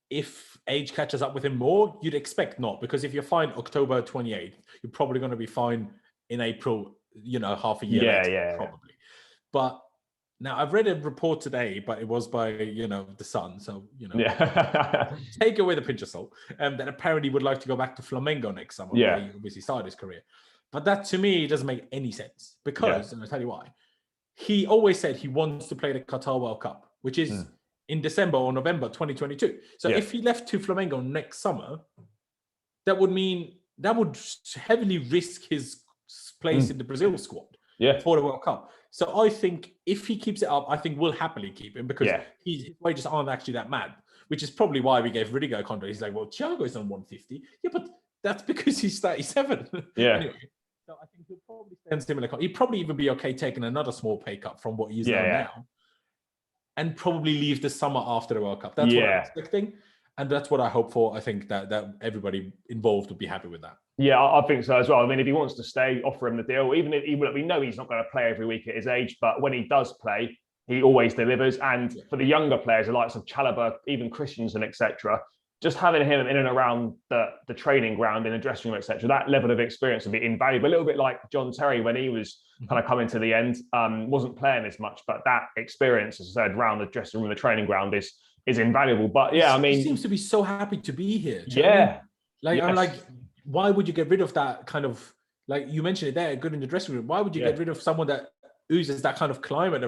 If age catches up with him more, you'd expect not, because if you're fine October 28th, you're probably going to be fine in April, half a year later, probably. But now I've read a report today, but it was by, the Sun. So, take it with a pinch of salt. That apparently would like to go back to Flamengo next summer. Yeah. Where he obviously started his career. But that to me doesn't make any sense, because, and I'll tell you why, he always said he wants to play the Qatar World Cup, which is in December or November 2022. So if he left to Flamengo next summer, that would mean that would heavily risk his place in the Brazil squad for the World Cup. So I think if he keeps it up, I think we'll happily keep him, because his wages aren't actually that mad, which is probably why we gave Rudiger a contract. He's like, well, Thiago is on 150. Yeah, but that's because he's 37. Yeah. Anyway, so I think he'll probably spend similar. He'd probably even be okay taking another small pay cut from what he's on now, and probably leave the summer after the World Cup. That's what I'm expecting, and that's what I hope for. I think that everybody involved would be happy with that. Yeah, I think so as well. I mean, if he wants to stay, offer him the deal. Even if we know he's not going to play every week at his age, but when he does play, he always delivers. And for the younger players, the likes of Chalobah, even Christensen, etc., just having him in and around the training ground, in the dressing room, etc., that level of experience would be invaluable. A little bit like John Terry when he was kind of coming to the end, wasn't playing as much, but that experience, as I said, around the dressing room, the training ground is invaluable. But I mean, he seems to be so happy to be here. I'm like, why would you get rid of that kind of, like you mentioned it there, good in the dressing room? Why would you get rid of someone that oozes that kind of climate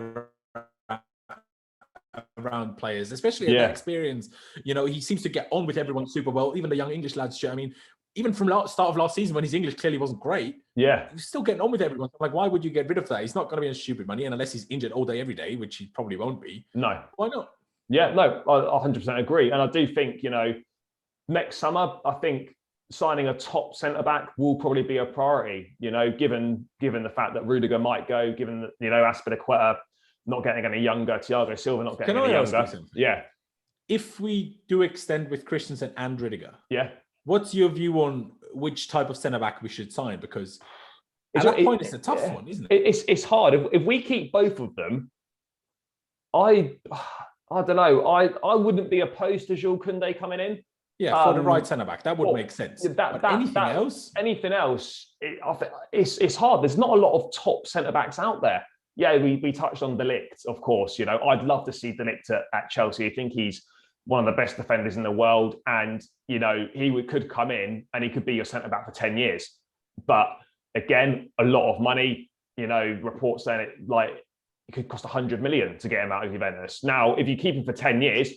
around players, especially at that experience? He seems to get on with everyone super well, even the young English lads. I mean, even from start of last season when his English clearly wasn't great, he's still getting on with everyone. I'm like, why would you get rid of that? He's not going to be on stupid money, and unless he's injured all day, every day, which he probably won't be. No. Why not? Yeah, no, I 100% agree. And I do think, next summer, I think signing a top centre-back will probably be a priority, given the fact that Rudiger might go, given that, Aspilicueta not getting any younger, Thiago Silva not getting any younger. Yeah. If we do extend with Christensen and Rudiger, what's your view on which type of centre-back we should sign? Because at that point, it's a tough one, isn't it? It's hard. If we keep both of them, I don't know. I wouldn't be opposed to Jules Koundé coming in. Yeah, for the right centre-back. That would make sense. Anything else, it's hard. There's not a lot of top centre-backs out there. Yeah, we touched on De Ligt, of course. I'd love to see De Ligt at Chelsea. I think he's one of the best defenders in the world. And, he could come in and he could be your centre-back for 10 years. But again, a lot of money, reports saying it could cost 100 million to get him out of Juventus. Now, if you keep him for 10 years,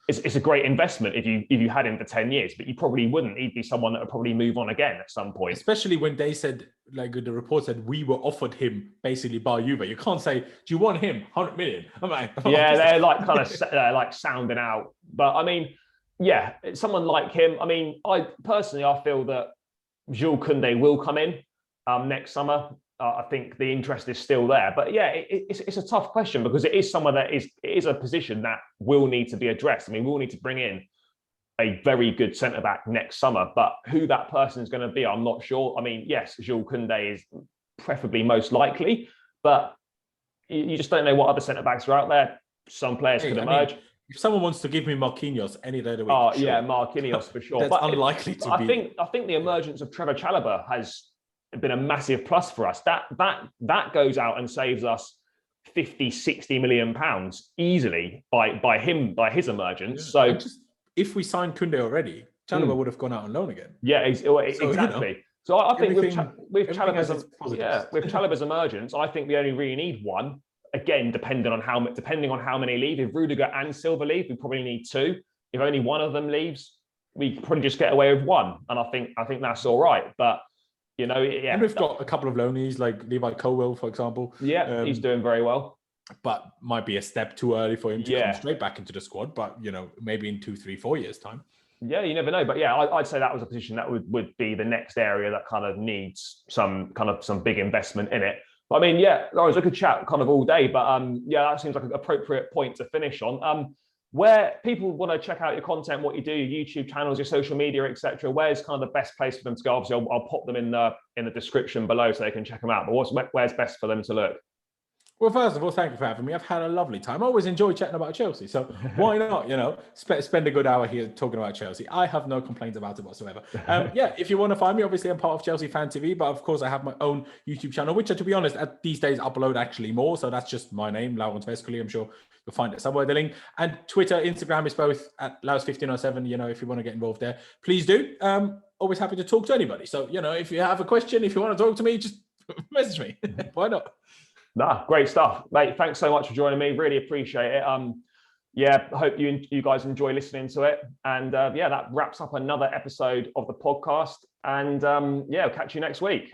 it's a great investment if you had him for 10 years, but you probably wouldn't. He'd be someone that would probably move on again at some point. Especially when they said, like the report said, we were offered him basically by Juve. You can't say, do you want him? 100 million. I'm like, they're like kind of sounding out. But I mean, someone like him. I mean, I feel that Jules Koundé will come in next summer. I think the interest is still there, but it's a tough question because it is someone that is a position that will need to be addressed. I mean, we'll need to bring in a very good centre-back next summer. But who that person is going to be, I'm not sure. I mean, yes, Jules Koundé is preferably most likely, but you just don't know what other centre-backs are out there. Some players could emerge. Mean, if someone wants to give me Marquinhos any day of the week, oh sure. Yeah, Marquinhos for sure. That's but unlikely to be. I think the emergence of Trevor Chalobah has been a massive plus for us. That goes out and saves us 50, 60 million pounds easily by his emergence. So if we signed Koundé already, Chalobah would have gone out on loan again. Yeah, exactly. So I think with Chalobah's emergence, I think we only really need one. Again, depending on how many leave. If Rudiger and Silva leave, we probably need two. If only one of them leaves, we probably just get away with one. And I think that's all right. But and we've got a couple of loanees like Levi Colwill, for example. Yeah, he's doing very well. But might be a step too early for him to come straight back into the squad. But maybe in 2, 3, 4 years' time. Yeah, you never know. But yeah, I'd say that was a position that would be the next area that kind of needs some big investment in it. But I mean, yeah, Laurenz, I could chat kind of all day, but that seems like an appropriate point to finish on. Where people want to check out your content, what you do, your YouTube channels, your social media, etc. Where's kind of the best place for them to go? Obviously, I'll pop them in the description below so they can check them out. But where's best for them to look? Well, first of all, thank you for having me. I've had a lovely time. I always enjoy chatting about Chelsea. So why not, spend a good hour here talking about Chelsea. I have no complaints about it whatsoever. If you want to find me, obviously I'm part of Chelsea Fan TV, but of course I have my own YouTube channel, which to be honest, these days upload actually more. So that's just my name, Laurenz Vescoli. I'm sure you'll find it somewhere, the link. And Twitter, Instagram is both at Laus1507. If you want to get involved there, please do. Always happy to talk to anybody. So, if you have a question, if you want to talk to me, just message me. Why not? Nah, great stuff, mate. Thanks so much for joining me. Really appreciate it. I hope you guys enjoy listening to it. And that wraps up another episode of the podcast. And I'll catch you next week.